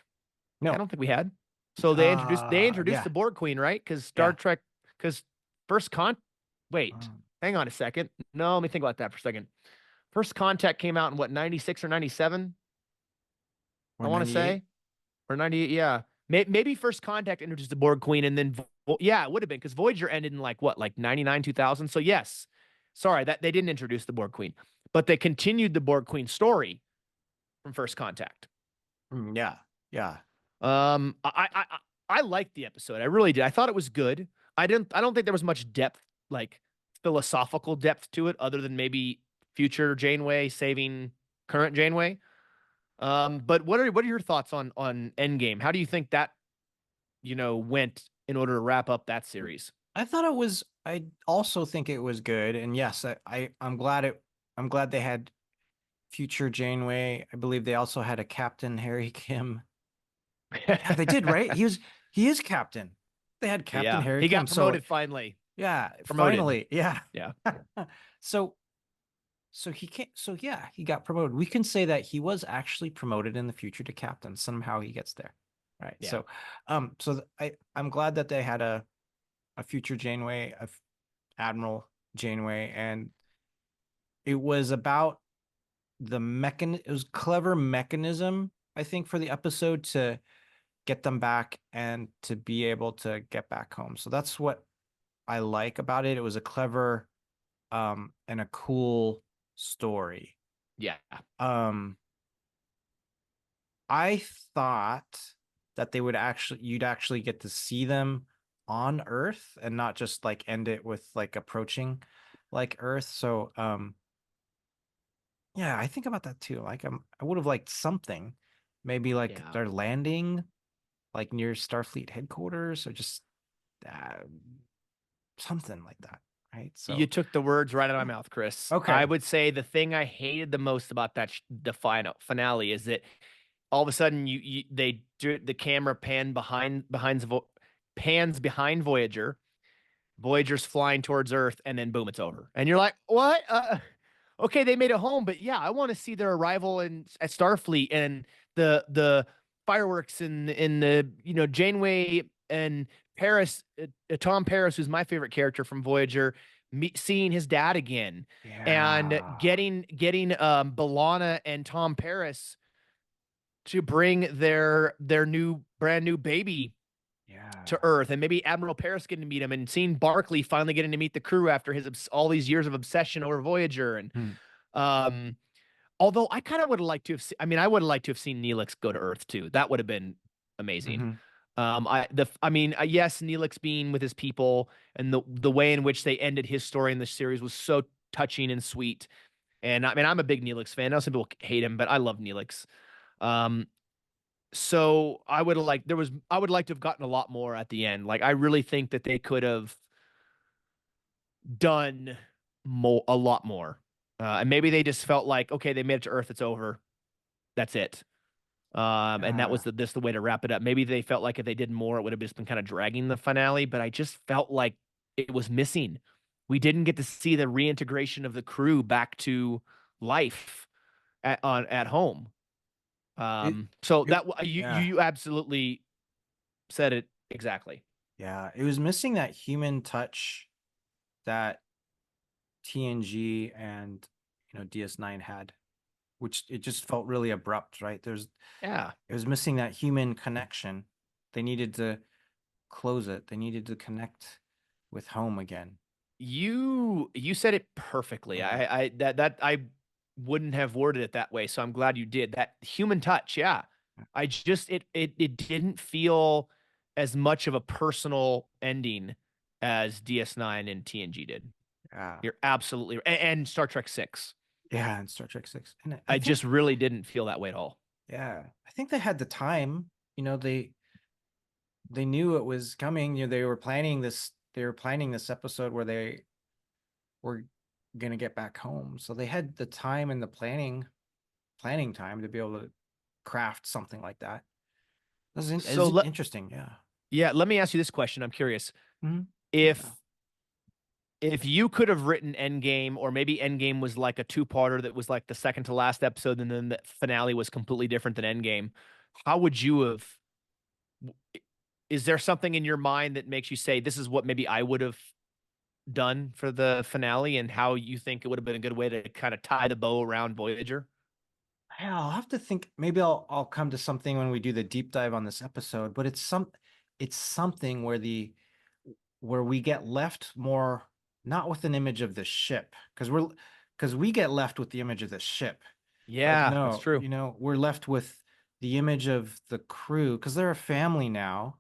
Yeah, I No. don't think we had. So they introduced Yeah. the Borg Queen, right? Because Star Yeah. Trek, because First Con. Wait, Um, hang on a second. No, let me think about that for a second. First Contact came out in what 96 or 97? I or want to 98. say or 98. Yeah, maybe First Contact introduced the Borg Queen, and then yeah, it would have been because Voyager ended in like what, like 99, 2000. So yes, sorry that they didn't introduce the Borg Queen, but they continued the Borg Queen story from First Contact. Yeah. Yeah. I liked the episode. I really did. I thought it was good. I don't think there was much depth, like philosophical depth to it, other than maybe future Janeway saving current Janeway. But what are your thoughts on Endgame? How do you think that went in order to wrap up that series? I thought it was. I also think it was good, and yes, I'm glad it. I'm glad they had future Janeway. I believe they also had a Captain Harry Kim. Yeah, they did, right? He is Captain. They had Captain Yeah, Harry he Kim. got So promoted finally. yeah, Promoted. finally, yeah. Yeah, So he can't. So yeah, he got promoted. We can say that he was actually promoted in the future to captain. Somehow he gets there, right? yeah, I'm glad that they had a future Janeway, Admiral Janeway, and it was about it was clever mechanism, I think, for the episode to get them back and to be able to get back home. So that's what I like about it. It was a clever and a cool story. yeah, Um I thought that you'd actually get to see them on Earth and not just like end it with like approaching like Earth. So yeah, I think about that too. Like I would have liked something, maybe like yeah. they're landing like near Starfleet headquarters or just uh, something like that, right? You So took the words right out of my mouth, Chris. I okay, would say the thing I hated the most about the final finale is that all of a sudden they do the camera pans behind Voyager. Voyager's flying towards Earth, and then boom, it's over. And you're like, what? Okay, they made it home, but yeah, I want to see their arrival at Starfleet and the fireworks in the Janeway and Paris, Tom Paris, who's my favorite character from Voyager, seeing his dad again and yeah, getting B'Elanna and Tom Paris to bring their brand new baby to yeah. Earth, and maybe Admiral Paris getting to meet him, and seeing Barclay finally getting to meet the crew after his all these years of obsession over Voyager. And Hmm. um, although I kind of would have liked to have, I mean, I would have liked to have seen Neelix go to Earth too. That would have been amazing. Hmm. I mean, yes, Neelix being with his people and the way in which they ended his story in the series was so touching and sweet. And I mean, I'm a big Neelix fan. I know some people hate him, but I love Neelix. Um, so I would like to have gotten a lot more at the end. Like I really think that they could have done a lot more. And maybe they just felt like, okay, they made it to Earth, it's over. That's it. And that was Yeah. the way to wrap it up. Maybe they felt like if they did more, it would have just been kind of dragging the finale, but I just felt like it was missing. We didn't get to see the reintegration of the crew back to life at home. It, So it, that you yeah, you absolutely said it exactly. yeah. It was missing that human touch that TNG and DS9 had, which it just felt really abrupt, right? Yeah. It was missing that human connection. They needed to close it. They needed to connect with home again. You said it perfectly. Yeah. I wouldn't have worded it that way, so I'm glad you did. That human touch, yeah. I just it didn't feel as much of a personal ending as DS9 and TNG did. Yeah. You're absolutely right. And Star Trek 6. Yeah, and Star Trek 6. And I I think just really didn't feel that way at all. yeah, I think they had the time. They knew it was coming. They were planning this episode where they were going to get back home. So they had the time and the planning time to be able to craft something like that. So Is interesting. Yeah. let me ask you this question. I'm curious. Mhm. If Yeah. you could have written Endgame, or maybe Endgame was like a two-parter that was like the second to last episode, and then the finale was completely different than Endgame, how would you have? Is there something in your mind that makes you say this is what maybe I would have done for the finale, and how you think it would have been a good way to kind of tie the bow around Voyager? Yeah, I'll have to think. Maybe I'll come to something when we do the deep dive on this episode, but it's something where we get left more not with an image of the ship because we get left with the image of the ship. But Yeah, that's no, true. we're left with the image of the crew because they're a family now.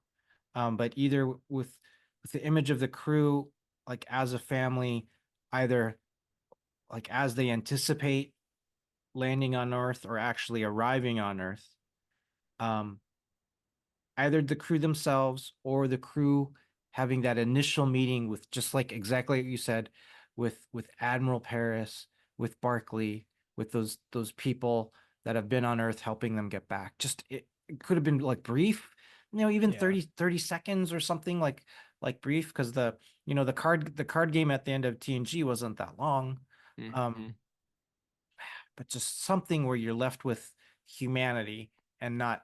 But either with the image of the crew, like as a family, either like as they anticipate landing on Earth or actually arriving on Earth. Um, Either the crew themselves or the crew having that initial meeting with just like exactly what you said with Admiral Paris, with Barclay, with those people that have been on Earth helping them get back. Just it could have been like brief, even Yeah. 30 seconds or something like brief because the card game at the end of TNG wasn't that long. Hmm. Um, but just something where you're left with humanity and not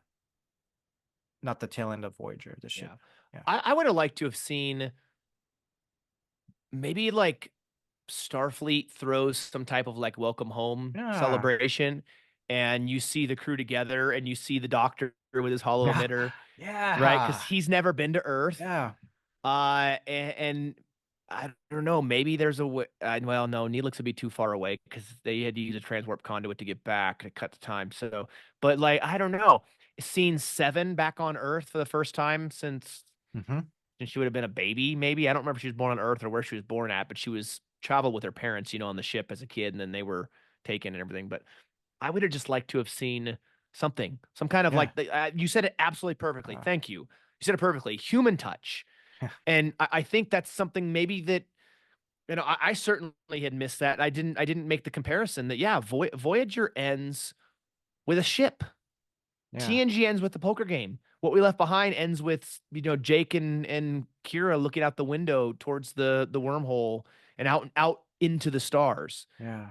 the tail end of Voyager, the Yeah. ship. Yeah. I would have liked to have seen maybe like Starfleet throws some type of like welcome home Yeah. celebration, and you see the crew together, and you see the doctor with his hollow Yeah. emitter, right? Because Yeah. he's never been to Earth. Yeah. And I don't know, maybe there's a way. Well, no, Neelix would be too far away because they had to use a transwarp conduit to get back to cut the time. So, but like, I don't know. Seeing Seven back on Earth for the first time Hmm. since she would have been a baby, maybe. I don't remember if she was born on Earth or where she was born at, but she was traveled with her parents, on the ship as a kid, and then they were taken and everything. But I would have just liked to have seen something, some kind of Yeah. like you said it absolutely perfectly. Uh, Thank you. You said it perfectly. Human touch. And I think that's something maybe that, I certainly had missed that. I didn't make the comparison that, yeah, Voyager ends with a ship. Yeah. TNG ends with the poker game. What We Left Behind ends with, Jake and Kira looking out the window towards the wormhole and out into the stars. Yeah.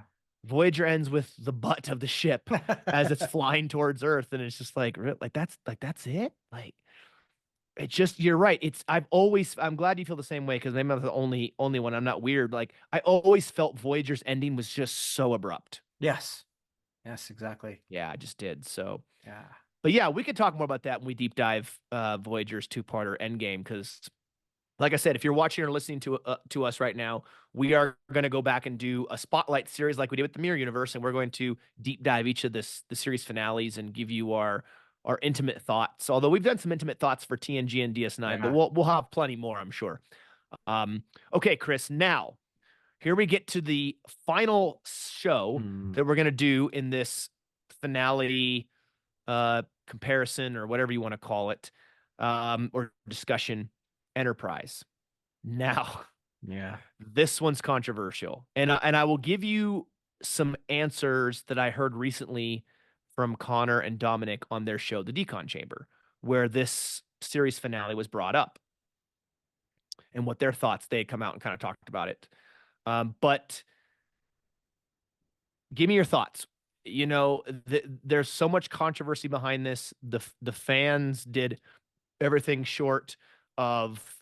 Voyager ends with the butt of the ship as it's flying towards Earth, and it's just that's it. Like, it's just, you're right. I'm glad you feel the same way, because maybe I'm the only one. I'm not weird. Like, I always felt Voyager's ending was just so abrupt. Yes. Yes, exactly. Yeah, I just did. So, Yeah. but yeah, we could talk more about that when we deep dive Voyager's two-parter Endgame, because, like I said, if you're watching or listening to us right now, we are going to go back and do a spotlight series like we did with the Mirror Universe, and we're going to deep dive each of the series finales and give you our intimate thoughts. Although we've done some intimate thoughts for TNG and DS9, but Yeah. we'll have plenty more, I'm sure. Okay, Chris. Now here we get to the final show Mm. that we're going to do in this finale comparison, or whatever you want to call it, or discussion, Enterprise. Now, Yeah. this one's controversial, and I will give you some answers that I heard recently from Connor and Dominic on their show, The Decon Chamber, where this series finale was brought up, and what their thoughts. They had come out and kind of talked about it. But give me your thoughts. There's so much controversy behind this. The fans did everything short of,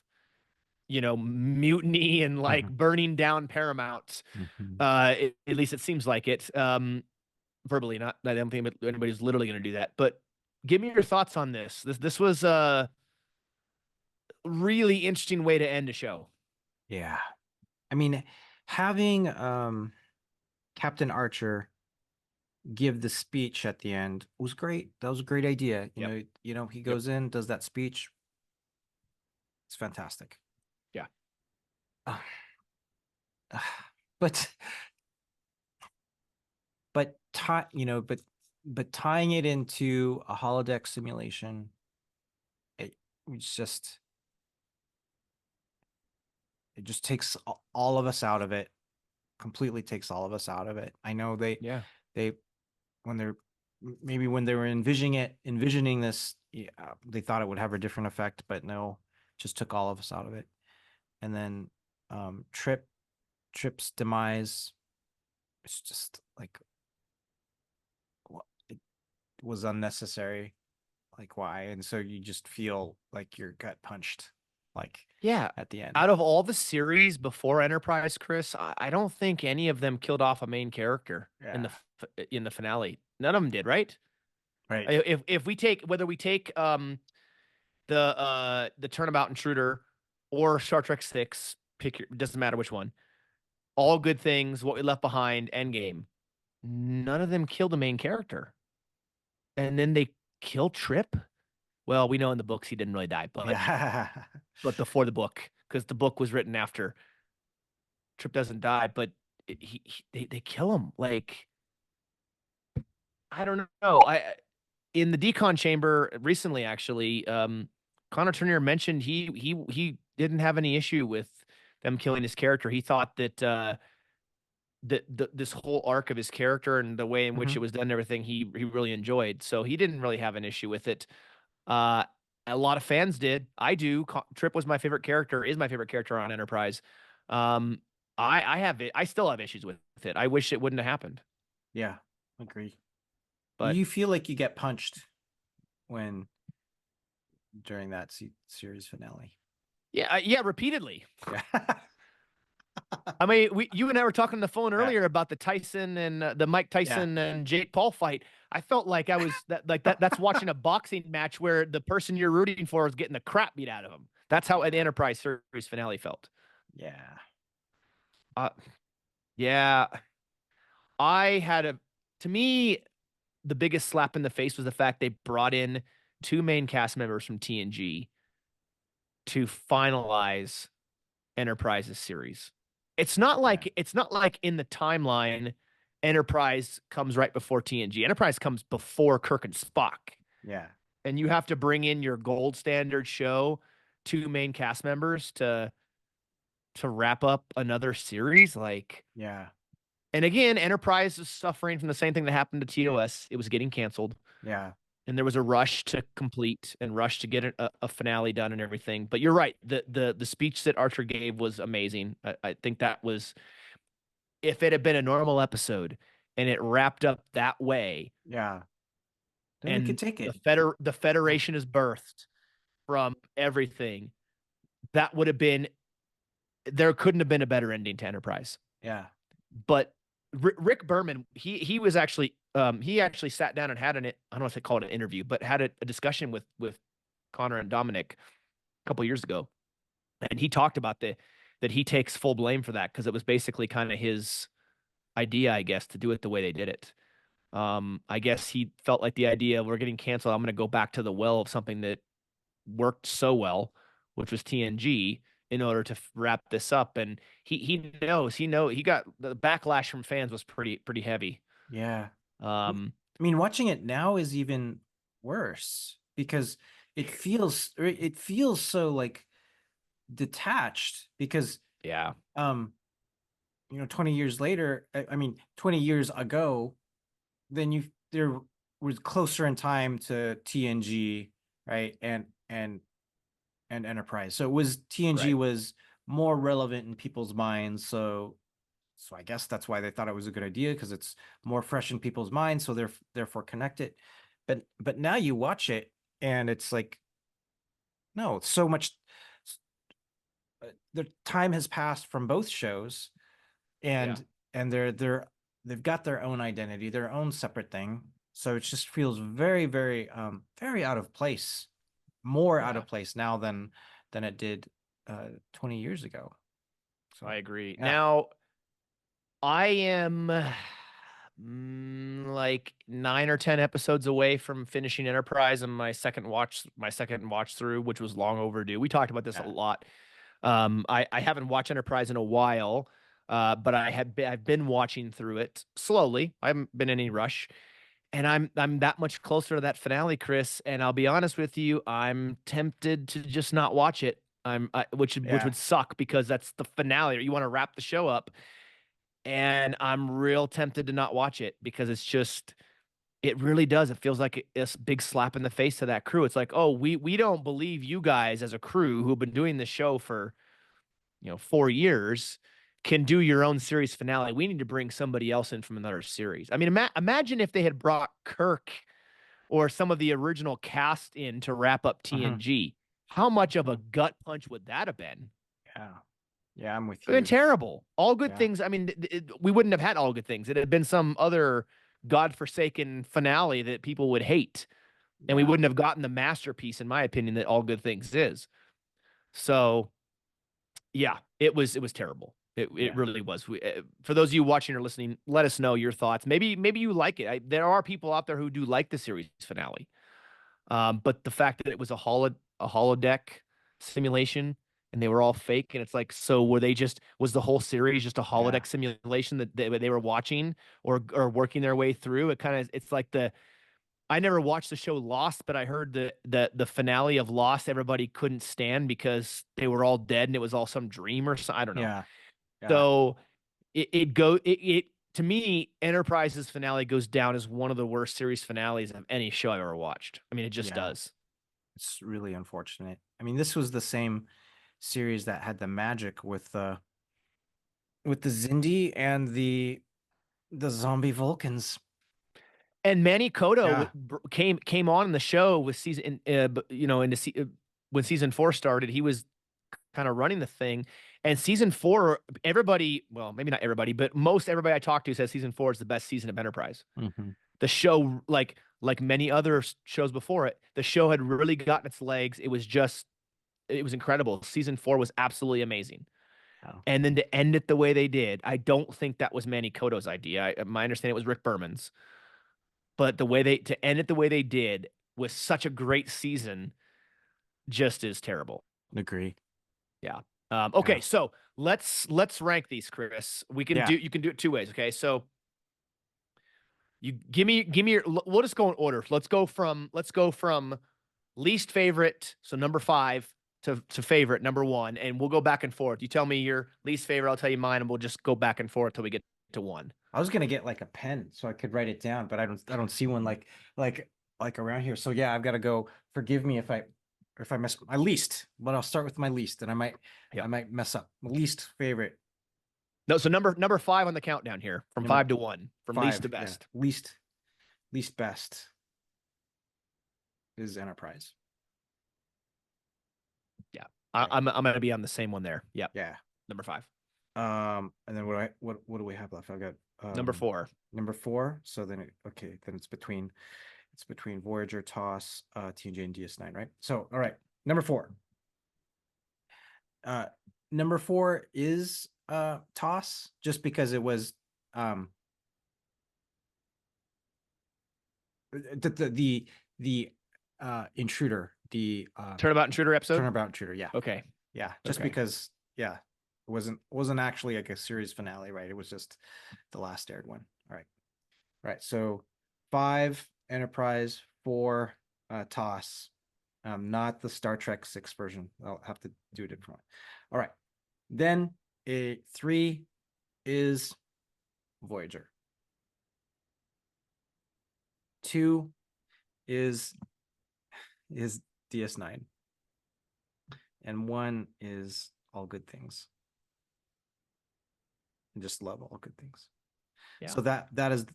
mutiny and like Mhm. burning down Paramount. Mhm. At least it seems like it. Verbally, not. I don't think anybody's literally going to do that. But give me your thoughts on this. This was a really interesting way to end a show. Yeah. I mean, having Captain Archer give the speech at the end was great. That was a great idea. Yep. He Yep. goes in, does that speech. It's fantastic. Yeah. Uh, but but tying it into a holodeck simulation, it it's just it just takes all of us out of it. Completely takes all of us out of it. I know Yeah. they when they're maybe when they were envisioning this, yeah, they thought it would have a different effect, but no, just took all of us out of it. And then Trip's demise, it's just like it was unnecessary. Like, why? And so you just feel like your gut punched, like, Yeah. at the end. Out of all the series before Enterprise, Chris, I don't think any of them killed off a main character in Yeah. the finale. None of them did, right? Right. If we take, whether we take the Turnabout Intruder or Star Trek 6, doesn't matter which one. All good things, What We Left Behind, Endgame. None of them killed the main character. And then they kill Trip. Well, we know in the books he didn't really die, Yeah. but before the book, because the book was written after. Trip doesn't die, but they kill him. Like, I don't know. I In the decon chamber recently, actually, Connor Turner mentioned he didn't have any issue with them killing his character. He thought that this whole arc of his character and the way in which it Mhm. was done and everything, he really enjoyed. So he didn't really have an issue with it. Uh, a lot of fans did. I do. Trip was my favorite character. Is my favorite character on Enterprise. Um, I have it. I still have issues with it. I wish it wouldn't have happened. Yeah. Agree. But You feel like you get punched when during that series finale. yeah, yeah, repeatedly. Yeah. I mean, you and I were talking on the phone Yeah. earlier about the Tyson and the Mike Yeah. Tyson and Jake Paul fight. I felt like I was that. That's watching a boxing match where the person you're rooting for is getting the crap beat out of him. That's how an Yeah. Enterprise series finale felt. Yeah. Uh, yeah, I had a. To me, the biggest slap in the face was the fact they brought in two main cast members from TNG to finalize Enterprise's series. Yeah. It's not like in the timeline Enterprise comes right before TNG. Enterprise comes before Kirk and Spock. Yeah. And you have to bring in your gold standard show two main cast members to wrap up another series. Like, Yeah. and again, Enterprise is suffering from the same thing that happened to TOS. It was getting canceled, Yeah. and there was a rush to complete and rush to get a finale done and everything. But you're right. The speech that Archer gave was amazing. I think that was, if it had been a normal episode and it wrapped up that way, Yeah. Then we could and take it. the Federation is birthed from everything, that would have been, there couldn't have been a better ending to Enterprise. Yeah. But Rick Berman, he was actually he actually sat down and had I don't know if they call it an interview, but had a discussion with Connor and Dominic a couple years ago, and he talked about that he takes full blame for that because it was basically kind of his idea, I guess, to do it the way they did it. I guess he felt like the idea, we're getting canceled, I'm going to go back to the well of something that worked so well, which was TNG, in order to wrap this up. And he got the backlash from fans was pretty heavy. Yeah. Um, I mean, watching it now is even worse because it feels so like detached because yeah, 20 years later, I mean 20 years ago, then there was closer in time to TNG, right? And Enterprise. So it was TNG right. was more relevant in people's minds. So I guess that's why they thought it was a good idea because it's more fresh in people's minds. So they're therefore connected. But now you watch it and it's like, no, so much. The time has passed from both shows, Yeah, and they've got their own identity, their own separate thing. So it just feels very, very, very out of place, more out yeah, of place now than it did 20 years ago. I So agree. yeah. Now, I am like 9 or 10 episodes away from finishing Enterprise and my second watch through, which was long overdue. We talked about this a Yeah. lot. I haven't watched Enterprise in a while, but I've been watching through it slowly. I haven't been in any rush, and I'm that much closer to that finale, Chris. And I'll be honest with you, I'm tempted to just not watch it. Which Yeah. would suck because that's the finale. You want to wrap the show up, and I'm real tempted to not watch it because it really does. It feels like a big slap in the face to that crew. It's like, oh, we don't believe you guys as a crew who've been doing this show for 4 years can do your own series finale. We need to bring somebody else in from another series. I mean, imagine if they had brought Kirk or some of the original cast in to wrap up Mhm. TNG. How much of a Mhm. gut punch would that have been? Yeah. Yeah, I'm with It would have been you. terrible. All good Yeah. things. I mean, we wouldn't have had all good things. It had been some other godforsaken finale that people would hate, and we Yeah. wouldn't have gotten the masterpiece, in my opinion, that All Good Things is. So yeah, it was terrible. It Yeah. really was. For those of you watching or listening, let us know your thoughts. Maybe you like it. There are people out there who do like the series finale. But the fact that it was a holodeck simulation and they were all fake, and it's like, so was the whole series just a Yeah. holodeck simulation that they were watching or working their way through? It's like I never watched the show Lost, but I heard the finale of Lost everybody couldn't stand because they were all dead and it was all some dream or something. I don't know. Yeah. Yeah. So it to me, Enterprise's finale goes down as one of the worst series finales of any show I've ever watched. I mean, it just Yeah. does. It's really unfortunate. I mean, this was the same series that had the magic with the Zindi and the zombie Vulcans. And Manny Koto Yeah. came on in the show with when season 4 started, he was kind of running the thing. And season 4, everybody, well, maybe not everybody, but most everybody I talked to says season 4 is the best season of Enterprise. Hmm. The show, like many other shows before it, the show had really gotten its legs. It was incredible. Season 4 was absolutely amazing. Oh, And then to end it the way they did, I don't think that was Manny Koto's idea. My understanding it was Rick Berman's. But to end it the way they did with such a great season just is terrible. agree. Yeah. Yeah. Okay, so let's rank these, Chris. Yeah. You can do it two ways. Okay, so you give me your. We'll just go in order. Let's go from least favorite, so number 5, to favorite, number one, and we'll go back and forth. You tell me your least favorite, I'll tell you mine, and we'll just go back and forth till we get to one. I was gonna get like a pen so I could write it down, but I don't see one like around here. So yeah, I've got to go. Forgive me if I mess my least, but I'll start with my least, and I Yeah. might mess up. My least favorite, No, so number five on the countdown here, from number 5 to 1, from least to five, yeah, best. least best is Enterprise. Yeah. Right. I'm gonna be on the same one there. Yep. Yeah. Number 5. And then what do we have left? I've got Number 4. number 4. So then then it's between Voyager, TOS, TNG, and DS9, right? So all right, number 4. Number 4 is TOS, just because it was the intruder, the Turnabout Intruder episode. Turnabout Intruder, yeah. Okay. Yeah, just Okay. because, yeah, it wasn't actually like a series finale, right? It was just the last aired one. All right. All right. So 5 Enterprise, 4 TOS. Not the Star Trek 6 version. I'll have to do a different one. All right. Then 3 is Voyager. 2 is DS9. And 1 is All Good Things. And just love All Good Things. Yeah. So that is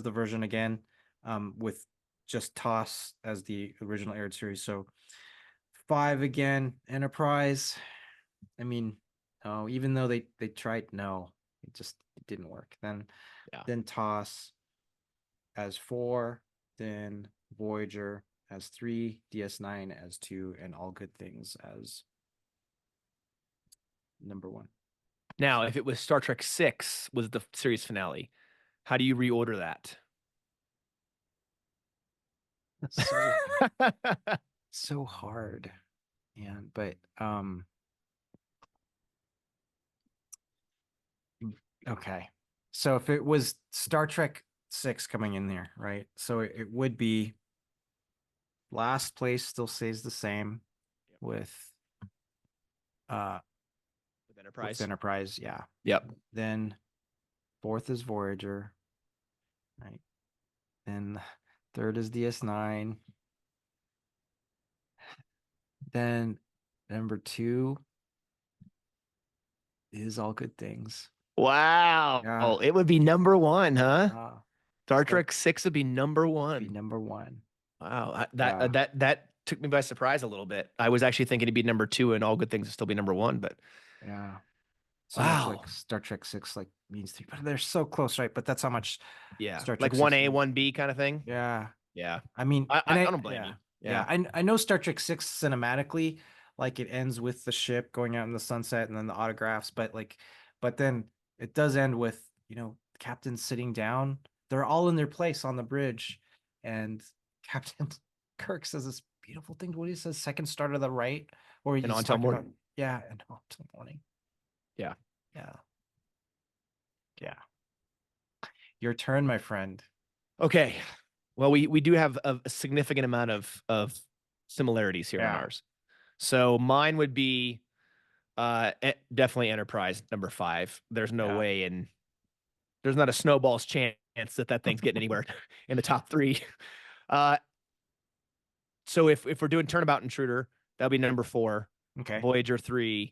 the version again, with just TOS as the original aired series. So 5 again, Enterprise. I mean, no, even though they tried, no, it didn't work. Then TOS as 4, then Voyager as 3, DS9 as 2, and All Good Things as number 1. Now, if it was Star Trek 6 was the series finale, how do you reorder that? So hard. And but okay. So if it was Star Trek 6 coming in there, right? So it would be last place still stays the same with Enterprise. Enterprise, yeah. Yep. Then 4th is Voyager, right? Then 3rd is DS9. Then number 2 is All Good Things. Wow. Yeah. Oh, it would be number 1, huh? Star So Trek 6 would be number 1. be number 1. Wow. That took me by surprise a little bit. I was actually thinking it'd be number 2 and All Good Things would still be number 1, but yeah. So much wow. like Star Trek 6 like means 3, but they're so close, right? But that's how much Yeah. Star Like Trek 1A, 6 1B kind of thing. Yeah. Yeah. I mean, I don't blame you. Yeah. I know Star Trek 6 cinematically, like it ends with the ship going out in the sunset and then the autographs, but then it does end with, the captain sitting down. They're all in their place on the bridge, and Captain Kirk says this beautiful thing. What he says, second star to the right, or he's And on till talking morning. about, yeah, and on till morning. Yeah. Yeah. Yeah. Your turn, my friend. Okay. Well, we do have a significant amount of similarities here on ours. So mine would be definitely Enterprise number 5. There's no way there's not a snowball's chance that thing's getting anywhere in the top 3. So if we're doing Turnabout Intruder, that'll be number 4. Okay. Voyager 3.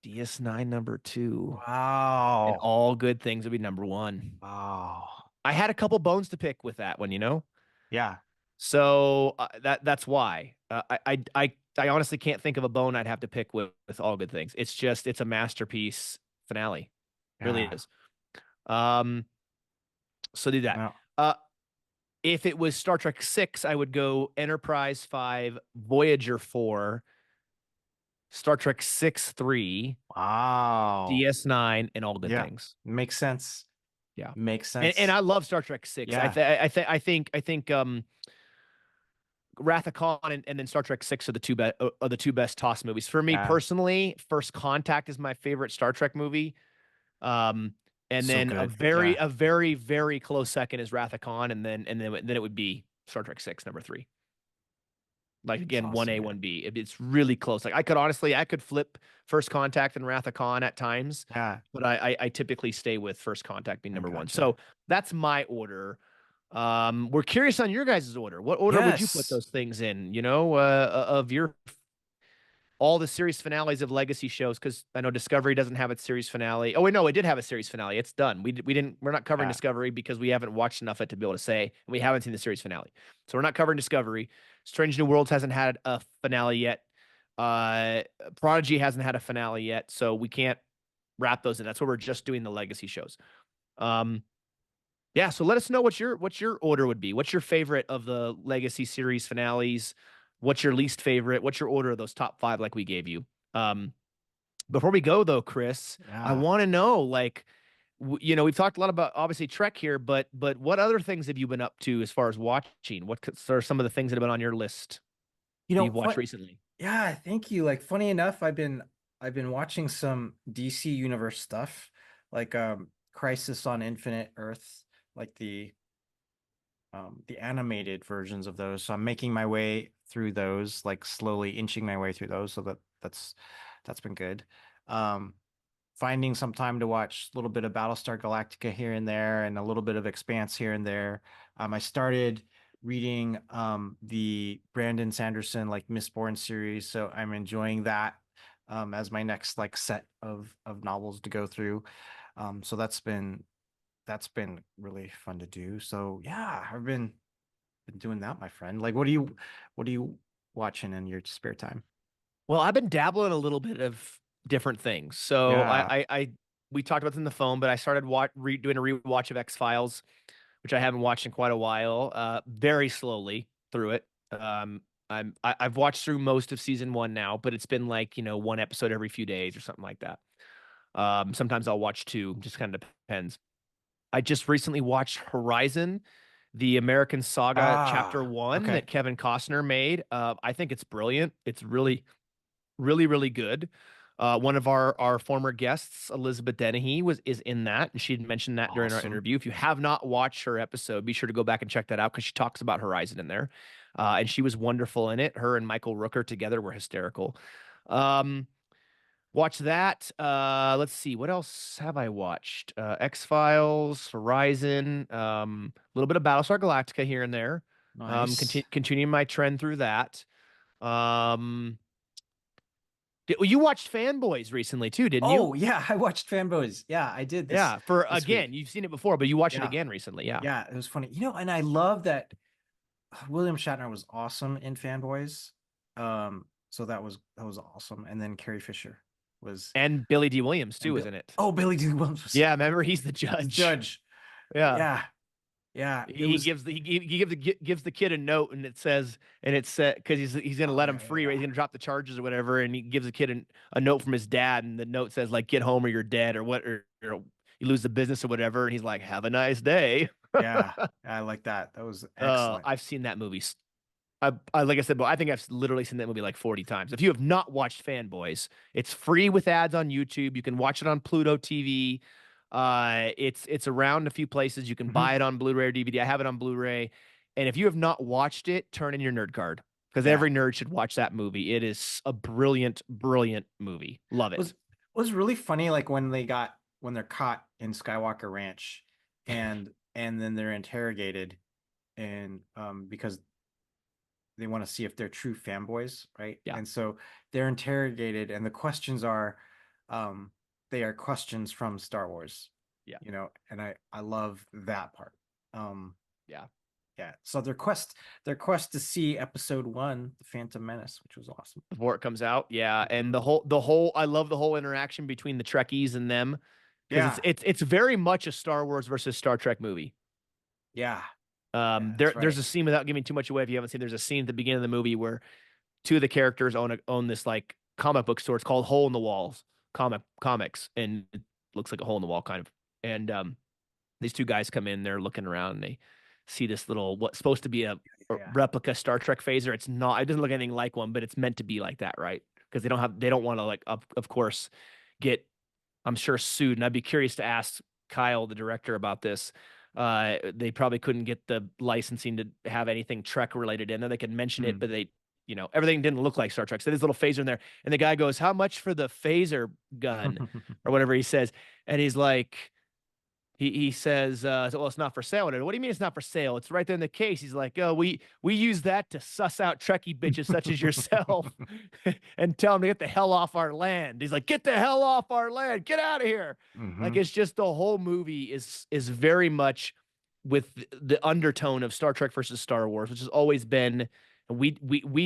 DS9 number 2. Wow. And All Good Things would be number 1. Wow. I had a couple bones to pick with that one, Yeah. So that's why I honestly can't think of a bone I'd have to pick with All Good Things. It's a masterpiece finale, really is. So do that. If it was Star Trek 6, I would go Enterprise 5, Voyager 4, Star Trek 6 3, Wow. DS9, and All Good Things. Makes sense. Yeah, makes sense. And I love Star Trek 6. Yeah. I think Wrath of Khan and then Star Trek 6 are the two best TOS movies for me personally. First Contact is my favorite Star Trek movie. And then a very, very close second is Wrath of Khan, and then it would be Star Trek 6, number 3. Like It's again, one awesome, A, man. one B. It's really close. Like I could flip First Contact and Wrath of Khan at times, Yeah. but I typically stay with First Contact being I number one. gotcha. So that's my order. We're curious on your guys' order. What order would you put Yes. those things in? Of your all the series finales of legacy shows, because I know Discovery doesn't have its series finale. Oh wait, no, it did have a series finale. It's done. We're not covering Yeah. Discovery because we haven't watched enough of it to be able to say, and we haven't seen the series finale. So we're not covering Discovery. Strange New Worlds hasn't had a finale yet. Prodigy hasn't had a finale yet, so we can't wrap those in. That's why we're just doing the legacy shows. Um, yeah, so let us know what your order would be. What's your favorite of the legacy series finales? What's your least favorite? What's your order of those top five like we gave you? Um, Before we go though, Chris, I Yeah. want to know we've talked a lot about obviously Trek here, but what other things have you been up to as far as watching? What are some of the things that have been on your list You that know, you've watched recently? yeah, thank you. Like funny enough, I've been watching some DC universe stuff, like Crisis on Infinite Earths, like the animated versions of those. So I'm making my way through those, like slowly inching my way through those. So that's been good. Um, Finding some time to watch a little bit of Battlestar Galactica here and there, and a little bit of Expanse here and there. I started reading the Brandon Sanderson like Mistborn series, so I'm enjoying that as my next like set of novels to go through. So that's been really fun to do. So yeah, I've been doing that, my friend. Like, what are you watching in your spare time? Well, I've been dabbling a little bit of different things. So Yeah, we talked about this in the phone, but I started doing a rewatch of X Files, which I haven't watched in quite a while. Very slowly through it. I've watched through most of season one now, but it's been like one episode every few days or something like that. Sometimes I'll watch two, just kind of depends. I just recently watched Horizon, the American Saga Chapter One okay, that Kevin Costner made. I think it's brilliant. It's really really really good. One of our former guests, Elizabeth Dennehy, is in that, and she had mentioned that during our awesome. interview. If you have not watched her episode, be sure to go back and check that out because she talks about Horizon in there, and she was wonderful in it. Her and Michael Rooker together were hysterical. Um, Watch that. Let's see, what else have I watched? X Files, Horizon, a little bit of Battlestar Galactica here and there. Nice. Continuing my trend through that. Um, well, you watched Fanboys recently too, didn't you? Oh yeah, I watched Fanboys. Yeah, I did this Yeah. For this again, week. you've seen it before, but you watched it Yeah, again recently. Yeah. yeah, it was funny. And I love that William Shatner was awesome in Fanboys. So that was awesome. And then Carrie Fisher was And Billy D. Williams and too, Bill. isn't it? Oh, Billy Dee Williams was Yeah. Remember, he's the the judge. judge. Yeah. Yeah, yeah. It He was. gives gives the kid a note, and it says, and it's because he's gonna Oh let him yeah, yeah, free, right? yeah, He's gonna drop the charges or whatever, and he gives the kid a note from his dad, and the note says like, "Get home or you're dead," or what, or you lose the business or whatever, and he's like, "Have a nice day." yeah. I like that. That was excellent. I've seen that movie I like I said, but I think I've literally seen that movie like 40 times. If you have not watched Fanboys, it's free with ads on YouTube. You can watch it on Pluto TV. It's around a few places. You can Mhm. buy it on Blu-ray or DVD. I have it on Blu-ray. And if you have not watched it, turn in your nerd card because Yeah. every nerd should watch that movie. It is a brilliant, brilliant movie. Love it. Was really funny like when they're caught in Skywalker Ranch and then they're interrogated and because they want to see if they're true fanboys, right? Yeah, And so they're interrogated and the questions are um they are questions from Star Wars, yeah, and I love that part. Um yeah. yeah, so their quest to see episode 1, The Phantom Menace, which was awesome. Before it comes out, yeah. And Mhm. the whole I love the whole interaction between the Trekkies and them because Yeah. it's very much a Star Wars versus Star Trek movie. Yeah. Yeah, that's There's right. a scene without giving too much away if you haven't seen. There's a scene at the beginning of the movie where two of the characters own this like comic book store. It's called Hole in the Walls comics, and it looks like a hole in the wall kind of. And these two guys come in, they're looking around, and they see this little what's supposed to be a Yeah. replica Star Trek phaser. It's not. It doesn't look anything like one, but it's meant to be like that, right? Because they don't want to like of course get I'm sure sued. And I'd be curious to ask Kyle, the director, about this. They probably couldn't get the licensing to have anything Trek related in there. They could mention it, Hmm. but everything didn't look like Star Trek. So this little phaser in there, and the guy goes, "How much for the phaser gun?" or whatever he says, and he's like, he says, "Well, it's not for sale." And what do you mean it's not for sale? It's right there in the case. He's like, "Oh, we use that to suss out Trekkie bitches such as yourself, and tell them to get the hell off our land." He's like, "Get the hell off our land! Get out of here!" Like Hmm. it's just the whole movie is very much with the undertone of Star Trek versus Star Wars, which has always been. We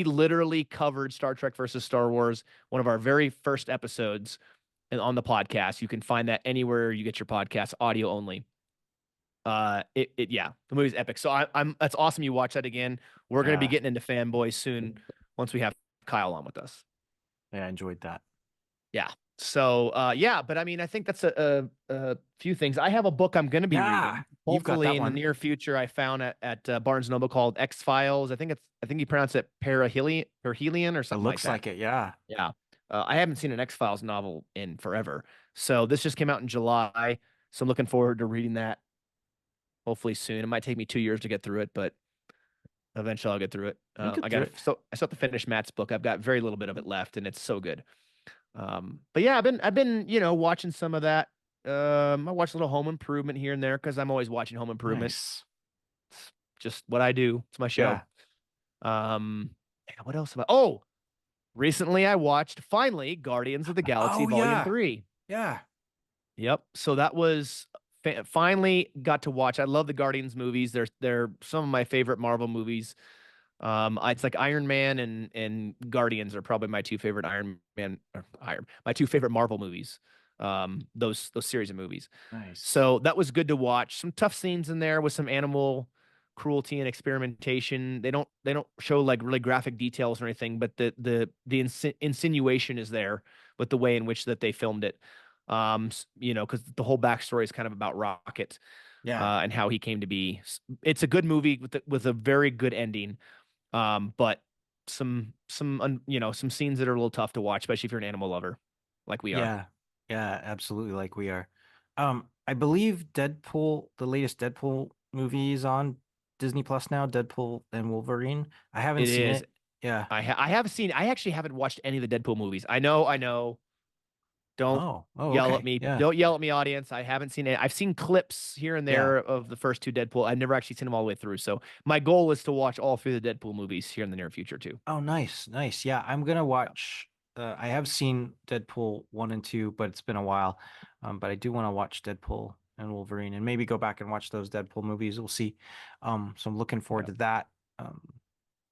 literally covered Star Trek versus Star Wars, one of our very first episodes, and on the podcast. You can find that anywhere you get your podcasts, audio only. Yeah, the movie's epic. So I'm that's awesome. You watch that again. We're gonna be Yeah. getting into fanboys soon once we have Kyle on with us. Yeah, I enjoyed that. Yeah. So yeah, but I mean, I think that's a few things. I have a book I'm gonna be Yeah, reading. you've got Hopefully that in the one. near future. I found at Barnes and Noble called X Files. I think you pronounce it Perihelion or It something like looks that. like it. Yeah. Yeah. I haven't seen an X Files novel in forever. So this just came out in July. So I'm looking forward to reading that hopefully soon. It might take me 2 years to get through it, but eventually I'll get through it. You could I do got it. to, so I still have to finish Matt's book. I've got very little bit of it left and it's so good. But yeah, I've been, watching some of that. I watch a little Home Improvement here and there because I'm always watching Home Improvement. Nice. It's just what I do. It's my show. Yeah. Yeah, what else have I? Oh, recently I watched finally Guardians of the Galaxy Oh Volume yeah. 3. Yeah. Yep. So that was finally got to watch. I love the Guardians movies. They're some of my favorite Marvel movies. It's like Iron Man and Guardians are probably my two favorite my two favorite Marvel movies. Those series of movies. Nice. So that was good to watch. Some tough scenes in there with some animal cruelty and experimentation. They don't show like really graphic details or anything, but the insinuation is there with the way in which that they filmed it. Because the whole backstory is kind of about Rocket, Yeah. and how he came to be. It's a good movie with a very good ending. But some scenes that are a little tough to watch, especially if you're an animal lover, like we are. Yeah. Yeah, absolutely like we are. I believe Deadpool, the latest Deadpool movie is on Disney Plus now, Deadpool and Wolverine. I haven't It seen is. it. Yeah. I have seen. I actually haven't watched any of the Deadpool movies. I know. I know. Don't Oh. Oh, yell at okay. me. Yeah. Don't yell at me, audience. I haven't seen it. I've seen clips here and Yeah. there of the first two Deadpool. I've never actually seen them all the way through. So my goal is to watch all three of the Deadpool movies here in the near future too. Oh, nice. Nice. Yeah, I'm gonna Yeah. watch I have seen Deadpool 1 and 2, but it's been a while. But I do want to watch Deadpool and Wolverine and maybe go back and watch those Deadpool movies. We'll see. So I'm looking forward Yeah. to that. Um,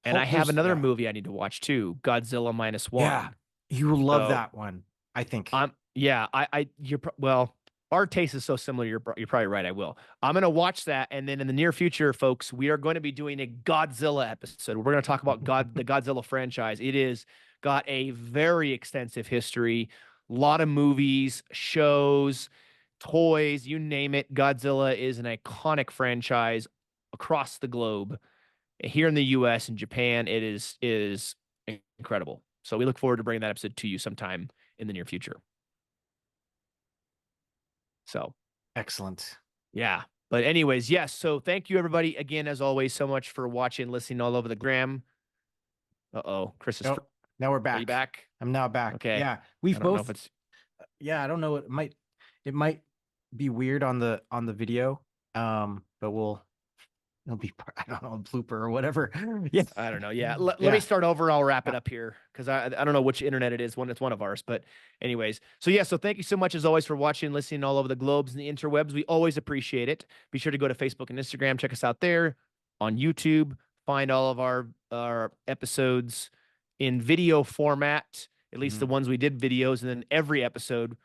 And I hope have there's another yeah. movie I need to watch too, Godzilla minus Yeah. one. You love So that one, I think. yeah, well, our taste is so similar. You're probably right. I will. I'm gonna watch that, and then in the near future, folks, we are going to be doing a Godzilla episode. We're going to talk about the Godzilla franchise. It is got a very extensive history, a lot of movies, shows, toys, you name it. Godzilla is an iconic franchise across the globe. Here in the U.S. and Japan, it is incredible. So we look forward to bringing that episode to you sometime in the near future. So Excellent. yeah. But anyways, yes. So thank you everybody again, as always, so much for watching, listening all over the gram. Uh-oh. Chris is Oh, now we're are you back. back? I'm now back. Okay. Yeah. I We've don't know if both it's yeah, I don't know. It might be weird on the video. But it'll be I don't know, a blooper or whatever. Yeah. I don't know. Yeah. Let me Yeah. start over. I'll wrap it Yeah. up here because I don't know which internet it is. It's one of ours. But anyways, so yeah, so thank you so much as always for watching, listening all over the globes and the interwebs. We always appreciate it. Be sure to go to Facebook and Instagram, check us out there on YouTube, find all of our episodes in video format, at least the Mhm. ones we did videos, and then every episode,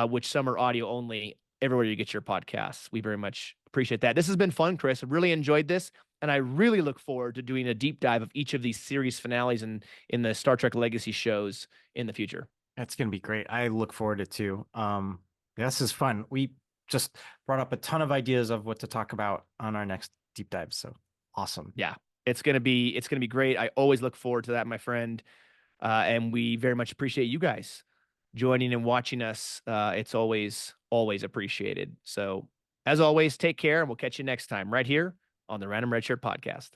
which some are audio only, everywhere you get your podcasts. We very much appreciate that. This has been fun, Chris. I really enjoyed this. And I really look forward to doing a deep dive of each of these series finales and in the Star Trek Legacy shows in the future. That's gonna be great. I look forward to it too. This is fun. We just brought up a ton of ideas of what to talk about on our next deep dive. So awesome. Yeah, it's gonna be great. I always look forward to that, my friend. And we very much appreciate you guys joining and watching us. It's always appreciated. So as always, take care and we'll catch you next time right here on the Random Redshirt podcast.